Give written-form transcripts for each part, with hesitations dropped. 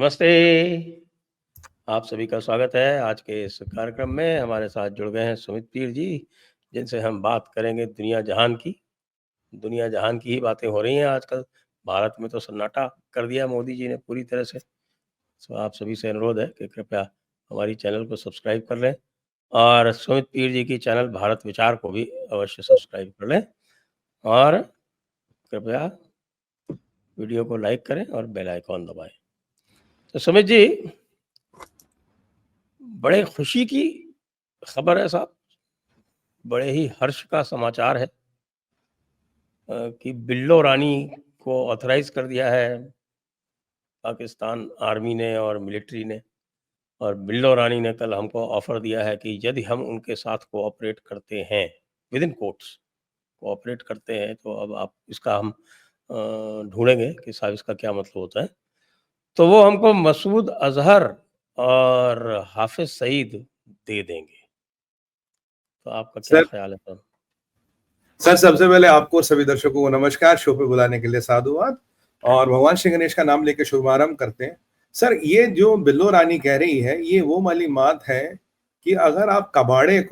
नमस्ते। आप सभी का स्वागत है आज के इस कार्यक्रम में। हमारे साथ जुड़ गए हैं सुमित पीर जी, जिनसे हम बात करेंगे दुनिया जहान की। दुनिया जहान की ही बातें हो रही हैं आजकल। भारत में तो सन्नाटा कर दिया मोदी जी ने पूरी तरह से। तो आप सभी से अनुरोध है कि कृपया हमारी चैनल को सब्सक्राइब कर लें और सुमित पीर जी की चैनल भारत विचार को भी अवश्य सब्सक्राइब कर लें और कृपया वीडियो को लाइक करें और बेल आइकॉन दबाएँ। तो सुमित जी, बड़े खुशी की खबर है साहब, बड़े ही हर्ष का समाचार है कि बिल्लो रानी को ऑथराइज़ कर दिया है पाकिस्तान आर्मी ने और मिलिट्री ने। और बिल्लो रानी ने कल हमको ऑफ़र दिया है कि यदि हम उनके साथ कोऑपरेट करते हैं, विदिन कोट्स कोऑपरेट करते हैं, तो अब आप इसका हम ढूँढेंगे कि साहब इसका क्या मतलब होता है। तो वो हमको मसूद अज़हर और हाफ़िज़ सईद दे देंगे। तो आपका क्या सर ख़्याल है सर? सर सबसे पहले आपको सभी दर्शकों को नमस्कार। शो पे बुलाने के लिए साधुवाद और भगवान श्री गणेश का नाम लेकर शुभारंभ करते हैं। सर, ये जो बिल्लो रानी कह रही है, ये वो वाली बात है कि अगर आप कबाड़े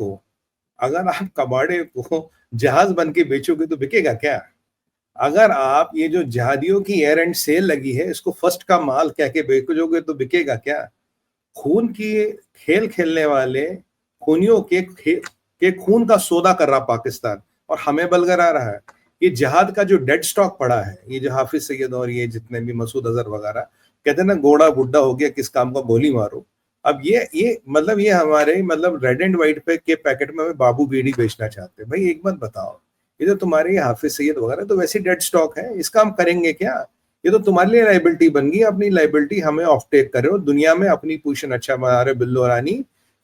को जहाज बन के बेचोगे तो बिकेगा क्या? अगर आप ये जो जहादियों की एयर एंड सेल लगी है, इसको फर्स्ट का माल कह के बेचोगे तो बिकेगा क्या? खून की खेल खेलने वाले खूनियों के खून का सौदा कर रहा पाकिस्तान और हमें बलगरा रहा है। ये जहाद का जो डेड स्टॉक पड़ा है, ये जो हाफिज सईद और ये जितने भी मसूद अजहर वगैरह, कहते हैं ना घोड़ा बुड्ढा हो गया किस काम का गोली मारो। अब ये मतलब ये हमारे मतलब रेड एंड व्हाइट पे के पैकेट में हमें बाबू बीड़ी बेचना चाहते हैं। भाई एक बात बताओ, ये जो तुम्हारे हाफिज सईद वगैरह तो वैसे डेड स्टॉक है, इसका हम करेंगे क्या? ये तो तुम्हारे लिए लाइबिलिटी बन गई। अपनी लाइबिलिटी हमें ऑफ टेक कर रहे हो, दुनिया में अपनी पोजीशन अच्छा बना रहे हो बिल्लो रानी।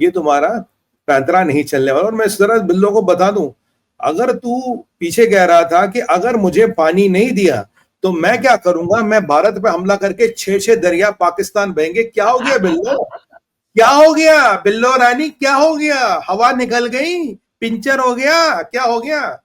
ये तुम्हारा पैंतरा नहीं चलने वाला। और मैं इस तरह बिल्लो को बता दूं, अगर तू पीछे कह रहा था कि अगर मुझे पानी नहीं दिया तो मैं क्या करूंगा, मैं भारत पे हमला करके 6-6 दरिया पाकिस्तान बहेंगे। क्या हो गया बिल्लो? क्या हो गया बिल्लो रानी? क्या हो गया? हवा निकल गई? पिंचर हो गया? क्या हो गया?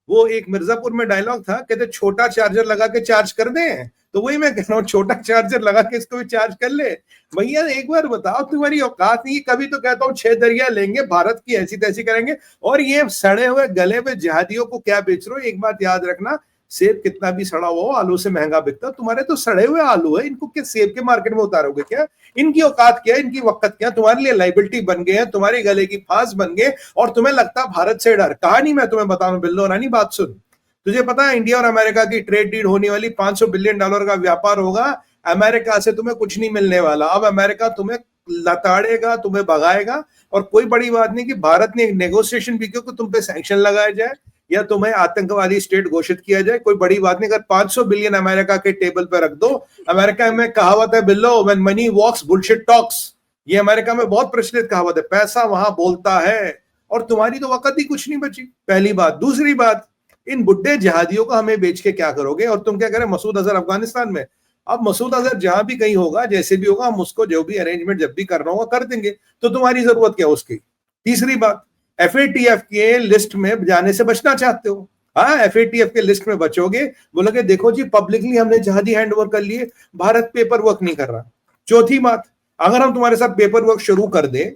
वो एक मिर्जापुर में डायलॉग था, कहते छोटा चार्जर लगा के चार्ज कर दें। तो वही मैं कह रहा हूँ, छोटा चार्जर लगा के इसको भी चार्ज कर ले। भैया एक बार बताओ, तुम्हारी औकात नहीं? कभी तो कहता हूँ 6 दरिया लेंगे, भारत की ऐसी तैसी करेंगे, और ये सड़े हुए गले पे जहादियों को क्या बेच रहे हो? एक बात याद रखना, सेब कितना भी सड़ा हुआ हो आलू से महंगा बिकता। तुम्हारे तो सड़े हुए आलू है, इनको क्या सेब के मार्केट में उतारोगे क्या? इनकी औकात क्या है, इनकी वक्त क्या? तुम्हारे लिए लाइबिलिटी बन गए हैं, तुम्हारे गले की फांस बन गए, और तुम्हें लगता भारत से डर। कहानी मैं तुम्हें बताऊं बिल्लो रानी, बात सुन। तुझे पता है इंडिया और अमेरिका की ट्रेड डील होने वाली, $500 बिलियन का व्यापार होगा। अमेरिका से तुम्हें कुछ नहीं मिलने वाला। अब अमेरिका तुम्हें लताड़ेगा, तुम्हें भगाएगा। और कोई बड़ी बात नहीं कि भारत ने एक नेगोशिएशन भी किया कि तुम पे सैंक्शन लगाया जाए या तुम्हें आतंकवादी स्टेट घोषित किया जाए। कोई बड़ी बात नहीं। अगर 500 बिलियन अमेरिका के टेबल पर रख दो। अमेरिका में कहावत है बिल्लो, when money walks bullshit talks. ये अमेरिका में बहुत प्रचलित कहावत है, पैसा वहां बोलता है। और तुम्हारी तो वक्त ही कुछ नहीं बची, पहली बात। दूसरी बात, इन बुड्ढे जहादियों को हमें बेच के क्या करोगे? और तुम क्या करें, मसूद अजहर अफगानिस्तान में। अब मसूद अजहर जहां भी कहीं होगा, जैसे भी होगा, हम उसको जो भी अरेंजमेंट जब भी करना होगा कर देंगे। तो तुम्हारी जरूरत क्या उसकी? तीसरी बात, एफएटीएफ के लिस्ट में जाने से बचना चाहते हो। हाँ, एफएटीएफ के लिस्ट में बचोगे, बोलोगे देखो जी पब्लिकली हमने जहादी हैंड ओवर कर लिए, भारत पेपर वर्क नहीं कर रहा। चौथी बात, अगर हम तुम्हारे साथ पेपर वर्क शुरू कर दे,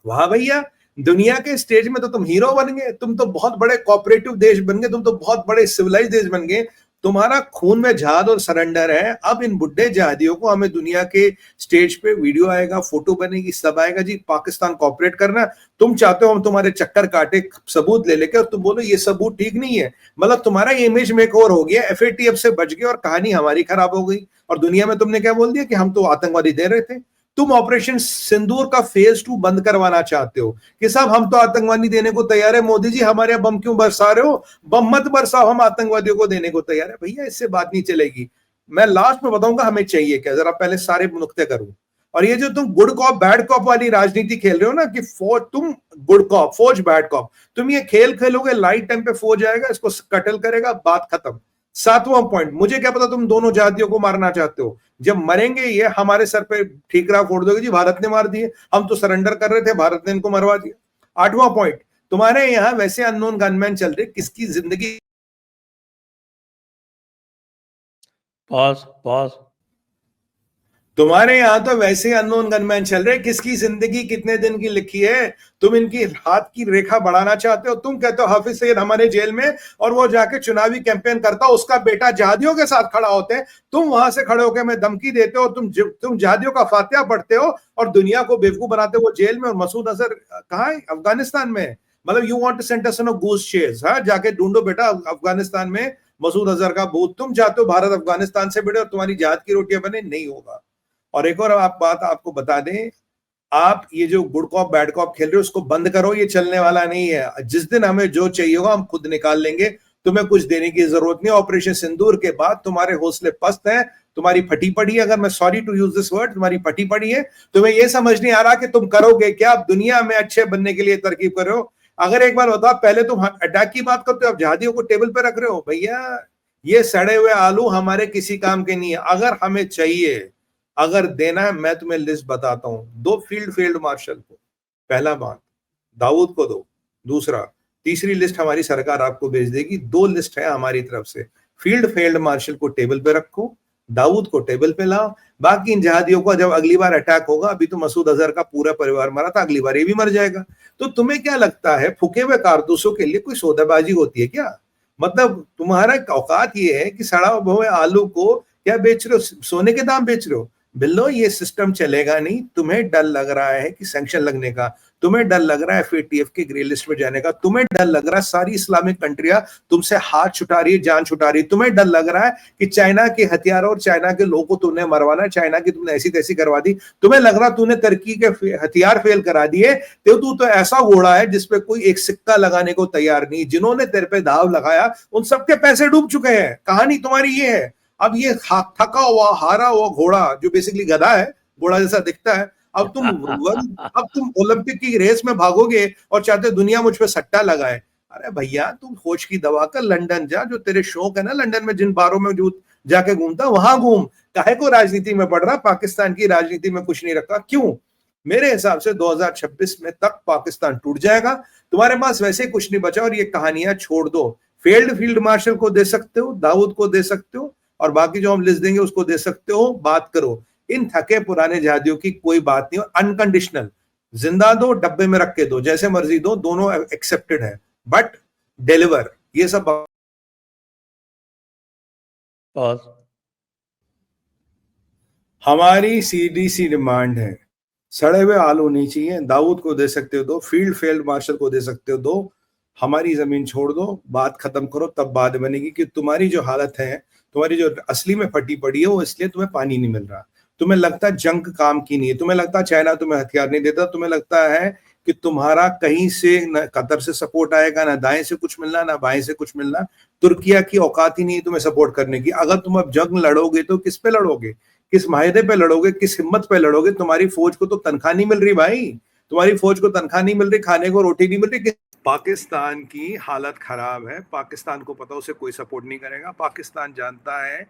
वाह भैया, दुनिया के स्टेज में तो तुम हीरो बन गए, तुम तो बहुत बड़े कोऑपरेटिव देश बन गए, तुम तो बहुत बड़े सिविलाइज देश बन गए। तुम्हारा खून में जहाद और सरेंडर है। अब इन बुड्ढे जहादियों को हमें दुनिया के स्टेज पे वीडियो आएगा, फोटो बनेगी, सब आएगा जी पाकिस्तान कोऑपरेट करना। तुम चाहते हो हम तुम्हारे चक्कर काटे, सबूत ले लेके, और तुम बोलो ये सबूत ठीक नहीं है। मतलब तुम्हारा इमेज मेक ओवर हो गया, एफएटीएफ से बच गए और कहानी हमारी खराब हो गई। और दुनिया में तुमने क्या बोल दिया कि हम तो आतंकवादी दे रहे थे। तुम ऑपरेशन सिंदूर का फेज 2 बंद करवाना चाहते हो कि साहब हम तो आतंकवादी देने को तैयार है, मोदी जी हमारे यहाँ बम क्यों बरसा रहे हो? बम मत बरसाओ, हम आतंकवादियों को देने को तैयार है। भैया इससे बात नहीं चलेगी। मैं लास्ट में बताऊंगा हमें चाहिए क्या, जरा पहले सारे नुक्ते करूं। और ये जो तुम गुड कॉप बैड कॉप वाली राजनीति खेल रहे हो ना, कि फौज तुम गुड कॉप फौज बैड कॉप, तुम ये खेल खेलोगे, लाइट टाइम पे फौज आएगा, इसको कटल करेगा, बात खत्म। सातवां पॉइंट, मुझे क्या पता तुम दोनों जातियों को मारना चाहते हो। जब मरेंगे ये हमारे सर पे ठीकरा फोड़ दोगे जी भारत ने मार दिए, हम तो सरेंडर कर रहे थे, भारत ने इनको मरवा दिया। आठवां पॉइंट, तुम्हारे यहाँ वैसे अननोन गनमैन चल रहे, किसकी जिंदगी। Pause pause. तुम्हारे यहाँ तो वैसे अननोन गनमैन चल रहे, किसकी जिंदगी कितने दिन की लिखी है। तुम इनकी हाथ की रेखा बढ़ाना चाहते हो। तुम कहते हो हाफिज सईद हमारे जेल में, और वो जाके चुनावी कैंपेन करता, उसका बेटा जहादियों के साथ खड़ा होते हैं, तुम वहां से खड़े होकर मैं धमकी देते हो, तुम जहादियों का फातिहा पढ़ते हो और दुनिया को बेवकूफ बनाते हो। वो जेल में, और मसूद अजहर कहाँ है? अफगानिस्तान में। मतलब you want to send us on a goose chase. हाँ, जाके ढूंढो बेटा अफगानिस्तान में मसूद अजहर का भूत। तुम चाहते हो भारत अफगानिस्तान से भिड़े और तुम्हारी जहाद की रोटियां बने, नहीं होगा। और एक और बात आपको बता दें, आप ये जो गुड कॉप बैड कॉप खेल रहे हो उसको बंद करो, ये चलने वाला नहीं है। जिस दिन हमें जो चाहिए होगा हम खुद निकाल लेंगे, तुम्हें कुछ देने की जरूरत नहीं। ऑपरेशन सिंदूर के बाद तुम्हारे हौसले पस्त हैं, तुम्हारी फटी पड़ी है, अगर मैं sorry to use this word, तुम्हारी फटी पड़ी है। तुम्हें यह समझ नहीं आ रहा कि तुम करोगे क्या। आप दुनिया में अच्छे बनने के लिए तरकीब कर रहे हो। अगर एक बार बताओ, पहले तुम अटैक की बात करते हो, अब जहादियों को टेबल पे रख रहे हो। भैया ये सड़े हुए आलू हमारे किसी काम के नहीं है। अगर हमें चाहिए, अगर देना है, मैं तुम्हें लिस्ट बताता हूं। दो फील्ड मार्शल को, पहला बात दाऊद को दो, दूसरा तीसरी लिस्ट हमारी सरकार आपको भेज देगी। दो लिस्ट है हमारी तरफ से। फील्ड मार्शल को टेबल पे रखो, दाऊद को टेबल पे लाओ। बाकी इन जहादियों को जब अगली बार अटैक होगा, अभी तो मसूद अजहर का पूरा परिवार मरा था, अगली बार ये भी मर जाएगा। तो तुम्हें क्या लगता है फूके हुए कारतूसों के लिए कोई सौदेबाजी होती है क्या? मतलब तुम्हारा औकात ये है कि सड़ा हुए आलू को क्या बेच रहे हो? सोने के दाम बेच रहे हो। बिल्लो, ये सिस्टम चलेगा नहीं। तुम्हें डर लग रहा है कि सैंक्शन लगने का, तुम्हें डर लग रहा है FATF के ग्रे लिस्ट में जाने का, तुम्हें डर लग रहा है सारी इस्लामिक कंट्रियां तुमसे हाथ छुटा रही है, जान छुटा रही है, तुम्हें डर लग रहा है कि चाइना के हथियारों और चाइना के लोगों को तुमने मरवाना है, चाइना की तुमने ऐसी तैसी करवा दी, तुम्हें लग रहा तूने तुर्की के हथियार फेल करा दिए। तो तू तो ऐसा घोड़ा है जिसपे कोई एक सिक्का लगाने को तैयार नहीं। जिन्होंने तेरे पे दाव लगाया उन सबके पैसे डूब चुके हैं। कहानी तुम्हारी ये है। अब ये थका हुआ हारा हुआ घोड़ा, जो बेसिकली गधा है, घोड़ा जैसा दिखता है, अब तुम ओलंपिक की रेस में भागोगे और चाहते दुनिया मुझ पे सट्टा लगाए। अरे भैया, तुम होश की दवा कर लंदन जा, जो तेरे शौक है ना, लंदन में जिन बारों में जो जाके घूमता वहां घूम। काहे को राजनीति में पड़ रहा? पाकिस्तान की राजनीति में कुछ नहीं रखा। क्यों? मेरे हिसाब से 2026 में तक पाकिस्तान टूट जाएगा। तुम्हारे पास वैसे कुछ नहीं बचा, और ये कहानियां छोड़ दो। फील्ड मार्शल को दे सकते हो, दाऊद को दे सकते हो, और बाकी जो हम लिस्ट देंगे उसको दे सकते हो। बात करो। इन थके पुराने जहादियों की कोई बात नहीं। और अनकंडीशनल जिंदा दो, डब्बे में रख के दो, जैसे मर्जी दो, दोनों एक्सेप्टेड है, बट डिलीवर। ये सब और हमारी CDC डिमांड है। सड़े हुए आलू नहीं चाहिए। दाऊद को दे सकते हो दो, फील्ड मार्शल को दे सकते हो दो। हमारी जमीन छोड़ दो, बात खत्म करो, तब बात बनेगी। कि तुम्हारी जो हालत है, तुम्हारी जो असली में फटी पड़ी है, वो इसलिए तुम्हें पानी नहीं मिल रहा। तुम्हें लगता है जंग काम की नहीं है, तुम्हें लगता है चाइना तुम्हें हथियार नहीं देता, तुम्हें लगता है कि तुम्हारा कहीं से न कतर से सपोर्ट आएगा, ना दाएं से कुछ मिलना, ना बाएं से कुछ मिलना। तुर्किया की औकात ही नहीं है तुम्हें सपोर्ट करने की। अगर तुम अब जंग लड़ोगे तो किस पे लड़ोगे? किस मायदे पे लड़ोगे? किस हिम्मत पे लड़ोगे? तुम्हारी फौज को तो तनख्वाह नहीं मिल रही भाई। तुम्हारी फौज को तनख्वाह नहीं मिल रही, खाने को रोटी नहीं मिल रही। पाकिस्तान की हालत खराब है। पाकिस्तान को पता उसे कोई सपोर्ट नहीं करेगा। पाकिस्तान जानता है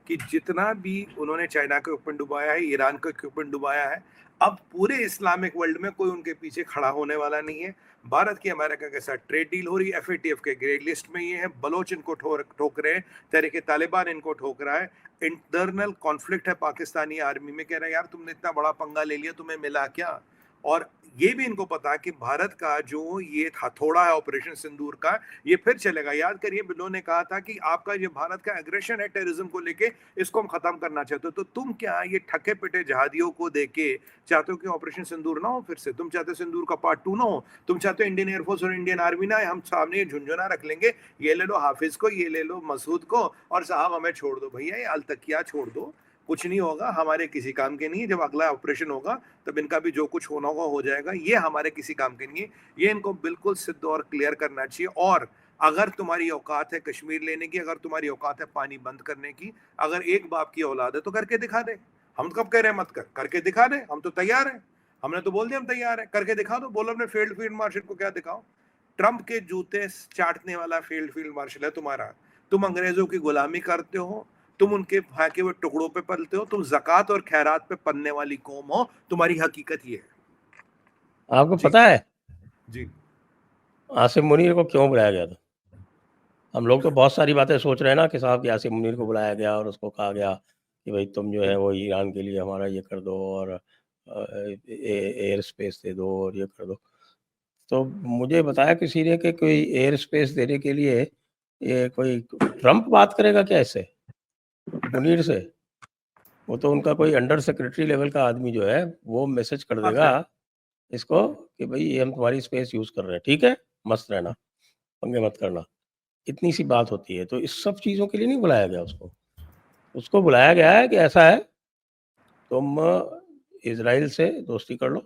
कि जितना भी उन्होंने चाइना के इक्विपमेंट डुबाया है, ईरान का इक्विपमेंट डुबाया है, अब पूरे इस्लामिक वर्ल्ड में कोई उनके पीछे खड़ा होने वाला नहीं है। भारत की अमेरिका के साथ ट्रेड डील हो रही है, FATF के ग्रे लिस्ट में ये है। बलोच इनको ठोक रहे हैं, तहरीके तालिबान इनको ठोक रहा है। इंटरनल कॉन्फ्लिक्ट है पाकिस्तानी आर्मी में। कह रहे हैं यार तुमने इतना बड़ा पंगा ले लिया, तुम्हें मिला क्या? और ये भी इनको पता है कि भारत का जो ये हथौड़ा है ऑपरेशन सिंदूर का, ये फिर चलेगा। याद करिए, बिलो ने कहा था कि आपका ये भारत का एग्रेशन है टेररिज्म को लेके, इसको हम खत्म करना चाहते हो। तो तुम क्या ये ठके पिटे जहादियों को देके चाहते हो कि ऑपरेशन सिंदूर ना हो फिर से? तुम चाहते हो सिंदूर का पार्ट 2 ना हो? तुम चाहते हो इंडियन एयरफोर्स और इंडियन आर्मी ना, हम सामने झुंझुना रख लेंगे, ये ले लो हाफिज को, ये ले लो मसूद को, और साहब हमें छोड़ दो। भैया ये अलतकिया छोड़ दो, कुछ नहीं होगा, हमारे किसी काम के नहीं है। जब अगला ऑपरेशन होगा तब इनका भी जो कुछ होना होगा हो जाएगा। ये हमारे किसी काम के नहीं है। ये इनको बिल्कुल सिद्ध और क्लियर करना चाहिए। और अगर तुम्हारी औकात है कश्मीर लेने की, अगर तुम्हारी औकात है पानी बंद करने की, अगर एक बाप की औलाद है तो करके दिखा दे। हम कब कह रहे हैं मत कर, करके दिखा दे। हम तो तैयार हैं, हमने तो बोल दिया हम तैयार हैं। करके दिखा दो। बोलो अपने फील्ड मार्शल को क्या दिखाओ। ट्रंप के जूते चाटने वाला फील्ड मार्शल है तुम्हारा। तुम अंग्रेजों की गुलामी करते हो, तुम उनके फेंके हुए टुकड़ों पे पलते हो, तुम ज़कात और खैरात पे पलने वाली कौम हो। तुम्हारी हकीकत ये है। आपको जी पता है जी आसिम मुनीर को क्यों बुलाया गया था? हम लोग तो बहुत सारी बातें सोच रहे हैं ना कि साहब कि आसिम मुनीर को बुलाया गया और उसको कहा गया कि भाई तुम जो है वो ईरान के लिए हमारा ये कर दो और एयर स्पेस दे दो और ये कर दो। तो मुझे बताया किसी ने कि कोई एयर स्पेस देने के लिए ये कोई ट्रम्प बात करेगा क्या इससे? मुनीर से? वो तो उनका कोई अंडर सेक्रेटरी लेवल का आदमी जो है, वो मैसेज कर देगा इसको कि भई ये हम तुम्हारी स्पेस यूज़ कर रहे हैं, ठीक है? मस्त रहना, पंगे मत करना। इतनी सी बात होती है, तो इस सब चीज़ों के लिए नहीं बुलाया गया उसको। उसको बुलाया गया है कि ऐसा है, तुम इज़राइल से दोस्ती कर लो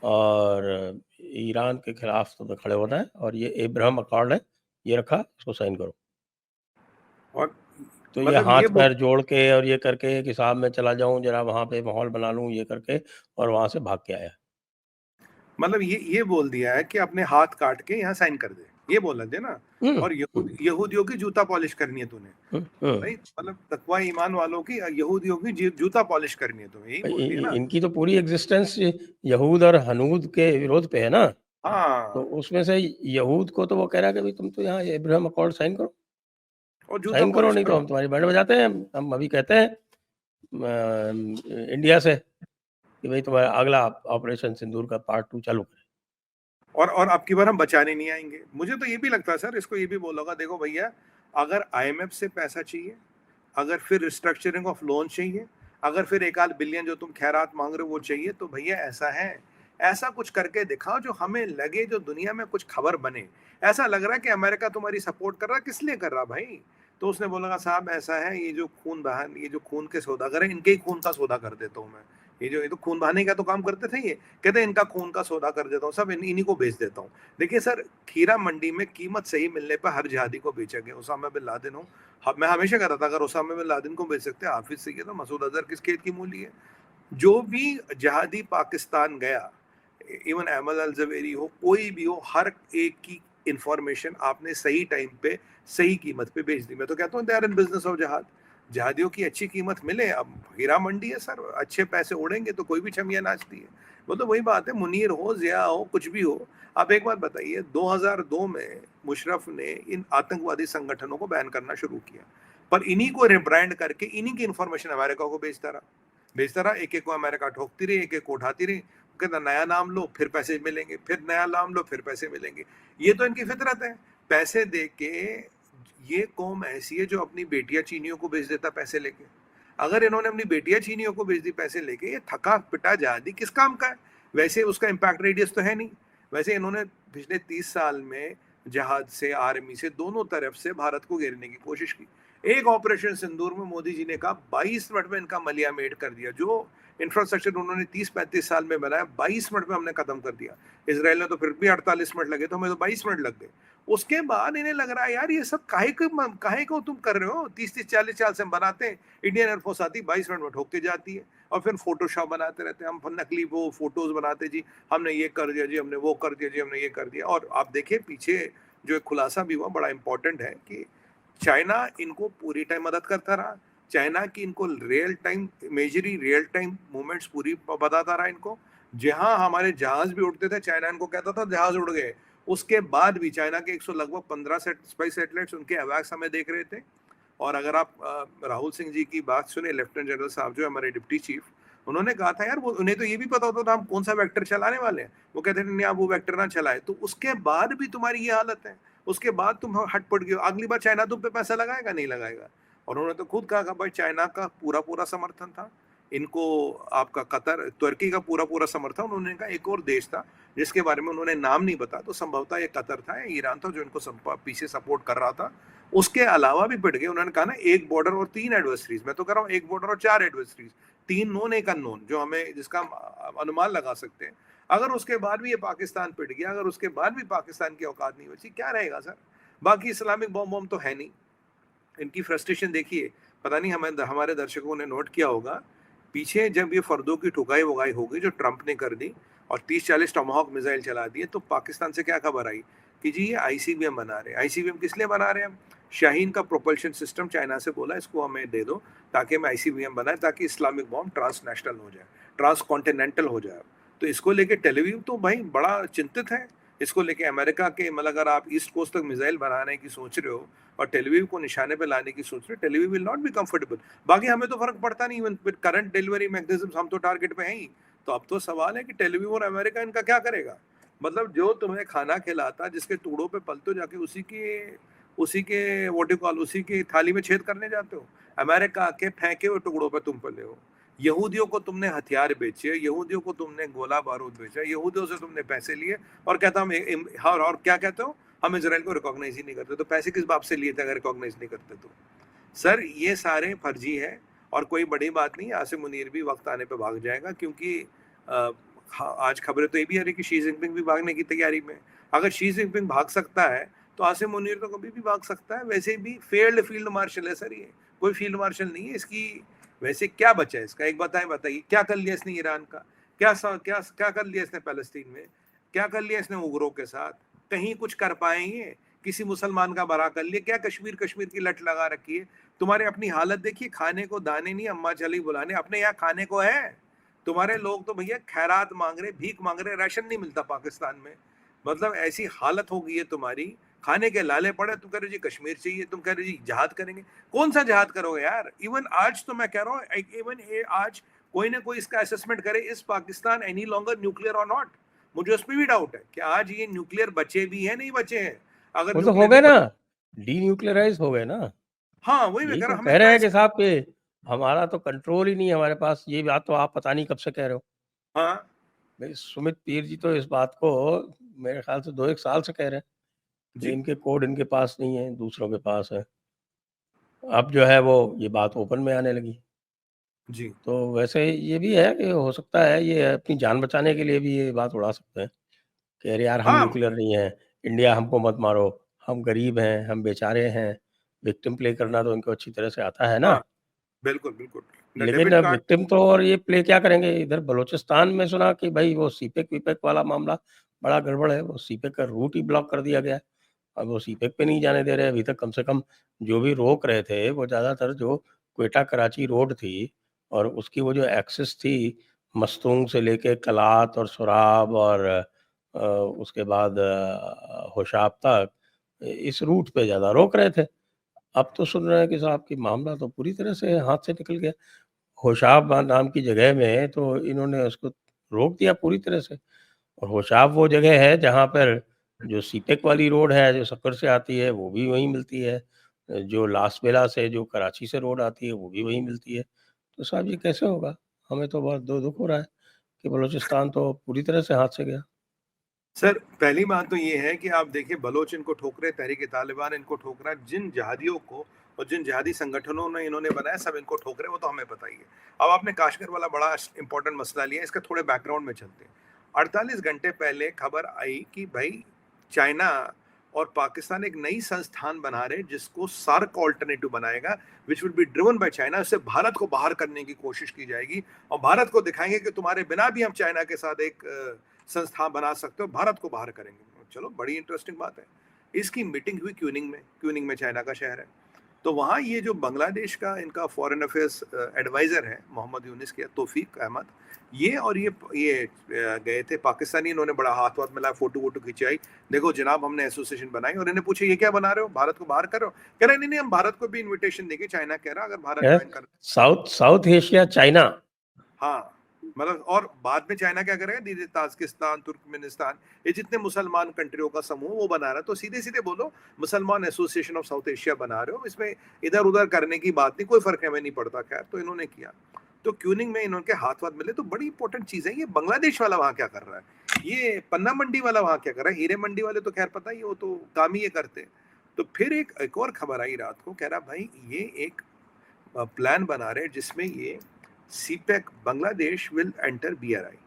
और ईरान के खिलाफ तुम्हें खड़े होना है और ये अब्राहम अकॉर्ड है, ये रखा, इसको साइन करो। और तो ये मतलब ये हाथ-पैर जोड़ के और ये करके कि साहब मैं चला जाऊँ, ज़रा वहाँ पे माहौल बना लूँ, ये करके और वहाँ से भाग के आया। मतलब ये बोल दिया है कि अपने हाथ काट के यहाँ साइन कर दे, ये बोला दे ना। हुँ, और यहूदियों की जूता पॉलिश करनी है तूने, हुँ। भाई मतलब तकवा ईमान वालों की यहूदियों की जूता पॉलिश करनी है तुम्हें, यही बोल दिया ना। इनकी तो पूरी एग्जिस्टेंस यहूद और हनूद के विरोध पे है ना, तो हाँ, उसमें से यहूद को तो वो कह रहा है कि भाई तुम तो यहाँ अब्राहम अकॉर्ड साइन करो, और जूता साइन करो पॉलिश नहीं तो करो। हम तुम्हारी बैंड बजाते हैं। हम अभी कहते हैं इंडिया से कि भाई तुम्हारा अगला ऑपरेशन सिंदूर का पार्ट 2 चालू करें। और अब की बार हम बचाने नहीं आएंगे। मुझे तो ये भी लगता है सर, इसको ये भी बोला होगा, देखो भैया, अगर आईएमएफ से पैसा चाहिए, अगर फिर रिस्ट्रक्चरिंग ऑफ लोन चाहिए, अगर फिर एक आध बिलियन जो तुम खैरात मांग रहे हो वो चाहिए, तो भैया ऐसा है, ऐसा कुछ करके दिखाओ जो हमें लगे, जो दुनिया में कुछ खबर बने। ऐसा लग रहा है कि अमेरिका तुम्हारी सपोर्ट कर रहा है, किस लिए कर रहा भाई? तो उसने बोला साहब ऐसा है, ये जो खून बहान, ये जो खून के सौदागर है, इनके ही खून का सौदा कर देता हूँ मैं। ये तो खून बहाने का तो काम करते थे, ये कहते इनका खून का सौदा कर देता हूँ, सब इन्हीं को बेच देता हूँ। देखिए सर, खीरा मंडी में कीमत सही मिलने पर हर जिहादी को बेचा गया। उसामा बिन लादेन हो, मैं हमेशा कह रहा था अगर उसामा बिन लादेन को बेच सकते हैं हाफिज सईद तो मसूद अजहर किस खेत की मूली है। जो भी जिहादी पाकिस्तान गया, इवन अहमद अल जवेरी हो, कोई भी हो, हर एक की इंफॉर्मेशन आपने सही टाइम पे सही कीमत पे बेच दी। मैं तो कहता हूँ they are in business of जिहाद। जिहादियों की अच्छी कीमत मिले, अब हीरा मंडी है सर, अच्छे पैसे उड़ेंगे तो कोई भी छमिया नाचती है। वो तो वही बात है, मुनीर हो, जिया हो, कुछ भी हो। आप एक बात बताइए, 2002 में मुशर्रफ ने इन आतंकवादी संगठनों को बैन करना शुरू किया, पर इन्हीं को रिब्रांड करके इन्हीं की इंफॉर्मेशन अमेरिका को बेचता रहा। एक एक को अमेरिका ठोकती रही, एक एक को उठाती रही, कहता नया नाम लो फिर पैसे मिलेंगे, फिर नया नाम लो फिर पैसे मिलेंगे। ये तो इनकी फितरत है, पैसे दे के। ये कौम ऐसी है जो अपनी बेटियां चीनियों को बेच देता पैसे लेके। अगर इन्होंने अपनी बेटियां चीनियों को बेच दी पैसे लेके, ये थका पिटा जहादी किस काम का है? वैसे उसका इम्पैक्ट रेडियस तो है नहीं। वैसे इन्होंने पिछले 30 साल में जहाज से, आर्मी से, दोनों तरफ से भारत को घेरने की कोशिश की। एक ऑपरेशन सिंदूर में मोदी जी ने कहा 22 मिनट में इनका मलिया मेट कर दिया। जो इंफ्रास्ट्रक्चर उन्होंने 30-35 साल में बनाया, 22 मिनट में हमने खत्म कर दिया। इसराइल ने तो फिर भी 48 मिनट लगे, तो हमें तो 22 मिनट लग गए। उसके बाद इन्हें लग रहा है यार ये सब काहे को तुम कर रहे हो? 30-40 साल से हम बनाते हैं, इंडियन एयरफोर्स आती 22 मिनट में ठोक के जाती है और फिर फोटोशॉप बनाते रहते हैं, हम नकली वो फोटोज बनाते जी, हमने ये कर दिया जी, हमने वो कर दिया जी, हमने ये कर दिया। और आप देखिए पीछे जो एक खुलासा भी हुआ बड़ा इंपॉर्टेंट है कि चाइना इनको पूरी टाइम मदद करता रहा। चाइना की इनको real time imagery, real time movements पूरी बताता रहा इनको। जहां हमारे जहाज भी उड़ते थे, चाइना इनको कहता था जहाज उड़ गए। उसके बाद भी चाइना के 100 लगभग 15 स्पाई सैटेलाइट्स उनके अवैक्स हमें देख रहे थे। और अगर आप राहुल सिंह जी की बात सुने, लेफ्टिनेंट जनरल साहब जो हमारे डिप्टी चीफ, उन्होंने कहा था यार वो उन्हें तो ये भी पता होता था हम कौन सा वेक्टर चलाने वाले हैं। वो कहते थे नहीं आप वो वेक्टर ना चलाए। तो उसके बाद भी तुम्हारी ये हालत है, उसके बाद तुम हट पट गए। अगली बार चाइना तुम पे पैसा लगाएगा? नहीं लगाएगा। और उन्होंने तो खुद कहा भाई चाइना का पूरा पूरा समर्थन था इनको, आपका कतर, तुर्की का पूरा पूरा समर्थन। उन्होंने कहा एक और देश था जिसके बारे में उन्होंने नाम नहीं बताया, तो संभवतः ये कतर था या ईरान था जो इनको पीछे सपोर्ट कर रहा था। उसके अलावा भी पिट गए। उन्होंने कहा ना एक बॉर्डर और 3 एडवर्सरीज। मैं तो कह रहा हूँ एक बॉर्डर और 4 एडवर्सरीज, 3 नोन एक अननोन, जो हमें जिसका अनुमान लगा सकते हैं। अगर उसके बाद भी ये पाकिस्तान पिट गया, अगर उसके बाद भी पाकिस्तान की औकात नहीं बची, क्या रहेगा सर? बाकी इस्लामिक बॉम्ब तो है नहीं। इनकी फ्रस्ट्रेशन देखिए, पता नहीं हमें हमारे दर्शकों ने नोट किया होगा, पीछे जब ये फर्दों की ठुकाई वुगाई होगी जो ट्रंप ने कर दी और 30-40 टमाहॉक मिसाइल चला दिए, तो पाकिस्तान से क्या खबर आई कि जी ये आईसीबीएम बना रहे हैं। आईसीबीएम किस लिए बना रहे हैं हम? शाहीन का प्रोपल्शन सिस्टम चाइना से बोला इसको हमें दे दो ताकि हम आईसीबीएम बनाए, ताकि इस्लामिक बॉम्ब ट्रांसनेशनल हो जाए, ट्रांस कॉन्टिनेंटल हो जाए। तो इसको लेके टेलीविजन तो भाई बड़ा चिंतित है। इसको लेके अमेरिका के मतलब अगर आप ईस्ट कोस्ट तक मिसाइल बनाने की सोच रहे हो और टेलवीव को निशाने पे लाने की सोच रहे हो, टेलवीव विल नॉट बी कंफर्टेबल। बाकी हमें तो फर्क पड़ता नहीं, even with current delivery mechanism हम तो टारगेट पे हैं ही। तो अब तो सवाल है कि टेलवीव और अमेरिका इनका क्या करेगा। मतलब जो तुम्हें खाना खिलाता, जिसके टुकड़ों पे पलते हो, जाके उसी के व्हाट यू कॉल उसी की थाली में छेद करने जाते हो। अमेरिका के फेंके हुए टुकड़ों पे तुम पले हो। यहूदियों को तुमने हथियार बेचे, यहूदियों को तुमने गोला बारूद बेचा, यहूदियों से तुमने पैसे लिए और कहता हम और क्या कहते हो, हम इजराइल को रिकॉग्नाइज ही नहीं करते। तो पैसे किस बाप से लिए थे अगर रिकॉग्नाइज नहीं करते तो? सर ये सारे फर्जी है और कोई बड़ी बात नहीं। आसिम मुनीर भी वक्त आने पे भाग जाएगा, क्योंकि आज खबरें तो ये भी आ रही कि शी जिनपिंग भी भागने की तैयारी में। अगर शी जिनपिंग भाग सकता है तो आसिम मुनीर तो कभी भी भाग सकता है। वैसे भी फेल्ड फील्ड मार्शल है सर, ये कोई फील्ड मार्शल नहीं है। इसकी वैसे क्या बचा है इसका, एक बताइए क्या कर लिया इसने ईरान का, क्या क्या क्या कर लिया इसने पैलेस्टीन में, क्या कर लिया इसने उग्रों के साथ? कहीं कुछ कर पाएंगे? किसी मुसलमान का भला कर लिया क्या? कश्मीर कश्मीर की लट लगा रखी है। तुम्हारे अपनी हालत देखिए, खाने को दाने नहीं, अम्मा चली बुलाने। अपने यहाँ खाने को है? तुम्हारे लोग तो भैया खैरात मांग रहे, भीख मांग रहे, राशन नहीं मिलता पाकिस्तान में। मतलब ऐसी हालत हो गई है तुम्हारी, खाने के लाले पड़े। तुम कह रहे जी कश्मीर चाहिए, तुम कह रहे जी जिहाद करेंगे। कौन सा जिहाद करोगे यार? इवन आज तो मैं कह रहा हूँ, इवन आज कोई ना कोई इसका असेसमेंट करे, इस पाकिस्तान एनी लॉन्गर न्यूक्लियर और नॉट। मुझे उस पर भी डाउट है कि आज ये न्यूक्लियर बचे भी है नहीं बचे हैं। अगर वो तो हो न्यूक्लियर गए नहीं ना, बचे, डीन्यूक्लियराइज हो गए ना। हाँ वही मैं यही कह तो रहा हूँ, कह हमें रहे हैं पैसे। कि साहब के हमारा तो कंट्रोल ही नहीं है हमारे पास। ये बात तो आप पता नहीं कब से कह रहे हो। हाँ भाई सुमित पीर जी तो इस बात को मेरे ख्याल से 2-1 साल से कह रहे हैं कि जी इनके कोड इनके पास नहीं है, दूसरों के पास है। अब जो है वो ये बात ओपन में आने लगी। जी तो वैसे ये भी है कि हो सकता है ये अपनी जान बचाने के लिए भी ये बात उड़ा सकते हैं कि अरे यार हम हाँ न्यूक्लियर नहीं है, इंडिया हमको मत मारो, हम गरीब हैं, हम बेचारे हैं। विक्टिम प्ले करना तो इनको अच्छी तरह से आता है ना। हाँ बिल्कुल बिल्कुल। लेकिन डेबिट अब कार्ड। विक्टिम तो और ये प्ले क्या करेंगे? इधर बलूचिस्तान में सुना कि भाई वो सीपेक-वीपेक वाला मामला बड़ा गड़बड़ है, वो सीपेक का रूट ही ब्लॉक कर दिया गया है। अब वो सीपेक पे नहीं जाने दे रहे अभी तक। कम से कम जो भी रोक रहे थे वो ज़्यादातर जो क्वेटा कराची रोड थी और उसकी वो जो एक्सेस थी मस्तूंग से लेके कलात और सोराब और उसके बाद होशाब तक, इस रूट पे ज़्यादा रोक रहे थे। अब तो सुन रहे हैं कि साहब कि मामला तो पूरी तरह से हाथ से निकल गया। होशाब नाम की जगह में तो इन्होंने उसको रोक दिया पूरी तरह से। और होशाब वो जगह है जहाँ पर जो सीपेक वाली रोड है, जो सक्कर से आती है, वो भी वहीं मिलती है। जो लासबेला से जो कराची से रोड आती है, वो भी वहीं मिलती है। तो साहब ये कैसे होगा? हमें तो बहुत दुःख हो रहा है कि बलूचिस्तान तो पूरी तरह से हाथ से गया। सर पहली बात तो ये है कि आप देखिए, बलोच इनको ठोक रहे, तहरीक तालिबान इनको ठोक रहा है, जिन जिहादियों को और जिन जिहादी संगठनों ने इन्होंने बनाया सब इनको ठोक रहे, वो तो हमें पता ही है। अब आपने काश्मीर वाला बड़ा इंपॉर्टेंट मसला लिया, इसका थोड़े बैकग्राउंड में चलते हैं। 48 घंटे पहले खबर आई कि भाई चाइना और पाकिस्तान एक नई संस्थान बना रहे जिसको सार्क ऑल्टरनेटिव बनाएगा, which will be driven by China. उससे भारत को बाहर करने की कोशिश की जाएगी और भारत को दिखाएंगे कि तुम्हारे बिना भी हम चाइना के साथ एक संस्था बना सकते हो, भारत को बाहर करेंगे। चलो बड़ी इंटरेस्टिंग बात है। इसकी मीटिंग हुई क्यूनिंग में चाइना का शहर है। तो वहाँ ये जो बांग्लादेश का इनका फॉरेन अफेयर्स एडवाइजर है मोहम्मद यूनिस के, तौफीक अहमद, ये और ये गए थे पाकिस्तानी। इन्होंने बड़ा हाथ वाथ मिला, फोटो वोटो खिंचाई, देखो जनाब हमने एसोसिएशन बनाई। और इन्हें पूछे ये क्या बना रहे हो, भारत को बाहर कर रहे हो? कह रहे नहीं नहीं, हम भारत को भी इन्विटेशन देंगे। चाइना कह रहा अगर भारत ज्वाइन कर। South south Asia China. हाँ मतलब, और बाद में चाइना क्या करेगा, धीरे ताजिकिस्तान, तुर्कमेनिस्तान, ये जितने मुसलमान कंट्रियों का समूह वो बना रहा है। तो सीधे सीधे बोलो मुसलमान एसोसिएशन ऑफ साउथ एशिया बना रहे हो, इसमें इधर उधर करने की बात नहीं, कोई फर्क हमें नहीं पड़ता। खैर तो इन्होंने किया। तो क्यूनिंग में इन्होंने हाथ वाथ मिले। तो बड़ी इंपॉर्टेंट चीज है, ये बांग्लादेश वाला वहां क्या कर रहा है, ये पन्ना मंडी वाला वहां क्या कर रहा है। हीरे मंडी वाले तो खैर पता ही, वो तो काम ही ये करते हैं। तो फिर एक और खबर आई रात को, कह रहा भाई ये एक प्लान बना रहे जिसमें ये CPEC Bangladesh will enter BRI,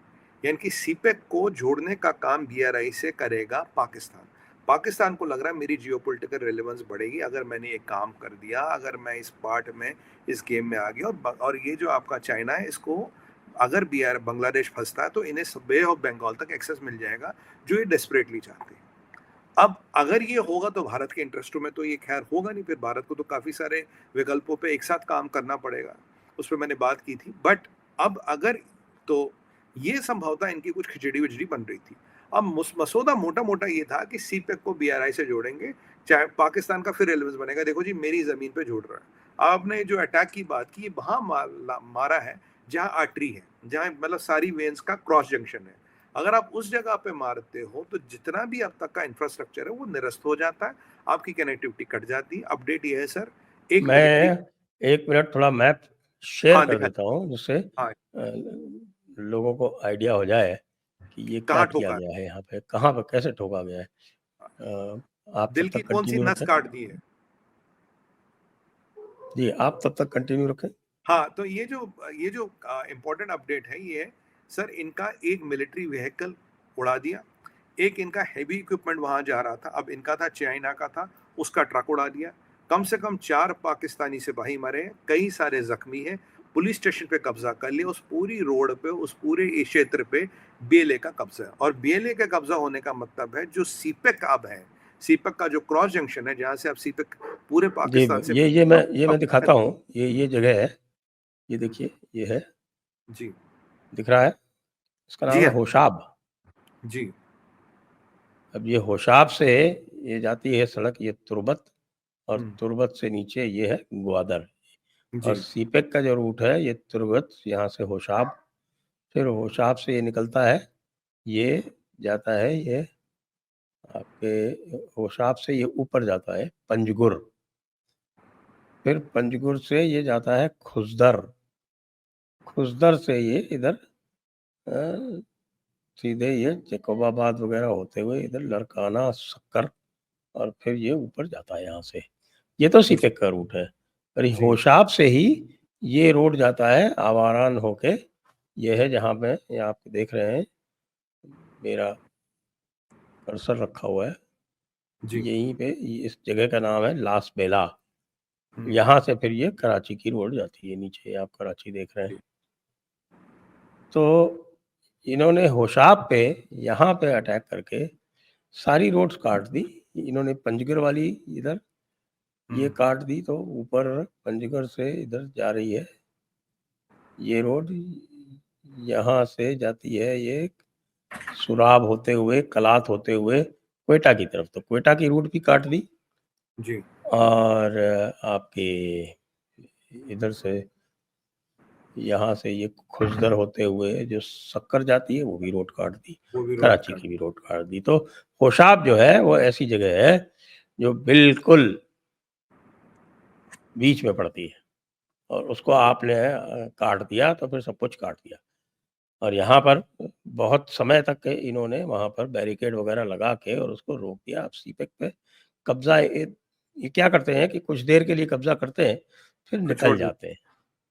यानी कि सीपेक को जोड़ने का काम बीआरआई से करेगा पाकिस्तान। पाकिस्तान को लग रहा है मेरी जियोपॉलिटिकल रेलेवेंस बढ़ेगी अगर मैंने ये काम कर दिया, अगर मैं इस पार्ट में इस गेम में आ गया। और ये जो आपका चाइना है, इसको अगर बांग्लादेश फंसता है तो इन्हें बे ऑफ बंगाल तक एक्सेस मिल जाएगा, जो ये डेस्परेटली चाहते हैं। अब अगर ये होगा तो भारत के इंटरेस्टों में तो ये खैर होगा नहीं, फिर भारत को तो काफी सारे विकल्पों पे एक साथ काम करना पड़ेगा, उस पर मैंने बात की थी। बट अब अगर, तो ये संभवतः इनकी कुछ खिचड़ी विचड़ी बन रही थी। अब मसौदा मोटा-मोटा ये था कि सीपेक को बीआरआई से जोड़ेंगे, चाहे पाकिस्तान का फिर रेलेवेंस बनेगा, देखो जी मेरी ज़मीन पे जोड़ रहा है। आपने जो अटैक की बात की, वहाँ मारा है जहाँ आर्टरी है, जहाँ मतलब सारी वेन्स का क्रॉस जंक्शन है। अगर आप उस जगह पे मारते हो, तो जितना भी अब तक का इंफ्रास्ट्रक्चर है, वो निरस्त हो जाता है, आपकी कनेक्टिविटी कट जाती है। अपडेट ये है सर, एक मिलिट्री मैं 1 मिनट थोड़ा मैप शेयर हाँ, कर दिखा देता हूँ, जिससे हाँ, लोगों को आइडिया हो जाए कि ये क्या कहाँ किया ठोका? गया है यहाँ पे, कहाँ पे कैसे ठोका गया है। आप दिल तब की तक कौन-सी कंटिन्यू नस रखें। काट दी है? जी, आप तब तक कंटिन्यू रखें। हाँ, तो ये जो इम्पोर्टेंट अपडेट है ये है, सर इनका एक मिलिट्री व्हीकल उड़ा दिया, एक इनका हेवी इक्विपमेंट वहाँ जा रहा था, अब इनका था चाइना का था, उसका ट्रक उड़ा दिया। कम से कम 4 पाकिस्तानी सिपाही मरे हैं, कई सारे ज़ख्मी हैं, पुलिस स्टेशन पे कब्ज़ा कर लिया, उस पूरी रोड पे, उस पूरे क्षेत्र पे बीएलए का कब्ज़ा है और बीएलए का कब्ज़ा होने का मतलब है जो सीपेक अब है, सीपेक का जो क्रॉस जंक्शन है, जहाँ से अब सीपेक पूरे जी, पाकिस्तान से ये मैं दिखाता हूँ, ये जगह है, ये देखिए, ये है, जी। दिख रहा है? इसका जी नाम है हाँ, होशाब। जी। अब ये होशाब से ये जाती है सड़क, ये तुर्बत, और हुँ, तुर्बत से नीचे ये है ग्वादर। और जी, सीपेक का जो रूट है, ये तुर्बत यहाँ से होशाब, फिर होशाब से ये निकलता है, ये जाता है, ये आपके होशाब से ये ऊपर जाता है पंजगुर, फिर पंजगुर से ये जाता है खुसदर, खुसदर से ये इधर सीधे ये जैकोबाबाद वगैरह होते हुए इधर लड़काना, सक्कर, और फिर ये ऊपर जाता है यहाँ से। ये तो जी, सीपेक का रूट है। और ये जी, होशाब से ही ये रोड जाता है आवारान होके, ये है जहाँ पे ये आप देख रहे हैं, मेरा कर्सर रखा हुआ है। जी। यहीं पे इस जगह का नाम है लास बेला। हुँ, यहाँ से फिर ये कराची की रोड जाती है, नीचे आप कराची देख रहे हैं। जी, तो इन्होंने होशाब पे यहाँ पे अटैक करके सारी रोड्स काट दी। इन्होंने पंजगुर वाली इधर ये हुँ, काट दी, तो ऊपर पंजगुर से इधर जा रही है ये रोड, यहाँ से जाती है ये सुराब होते हुए, कलात होते हुए क्वेटा की तरफ, तो क्वेटा की रूट भी काट दी। जी, और आपके इधर से, यहाँ से ये खुसदर होते हुए जो सक्कर जाती है, वो भी रोड काट दी, वो भी रोड कराची का की भी रोड काट दी। तो होशाब जो है वो ऐसी जगह है जो बिल्कुल बीच में पड़ती है, और उसको आपने काट दिया तो फिर सब कुछ काट दिया। और यहाँ पर बहुत समय तक के इन्होंने वहाँ पर बैरिकेड वगैरह लगा के और उसको रोक दिया। अब सीपेक पे कब्ज़ा ये क्या करते हैं कि कुछ देर के लिए कब्ज़ा करते हैं, फिर फिर निकल छोड़ देते जाते हैं।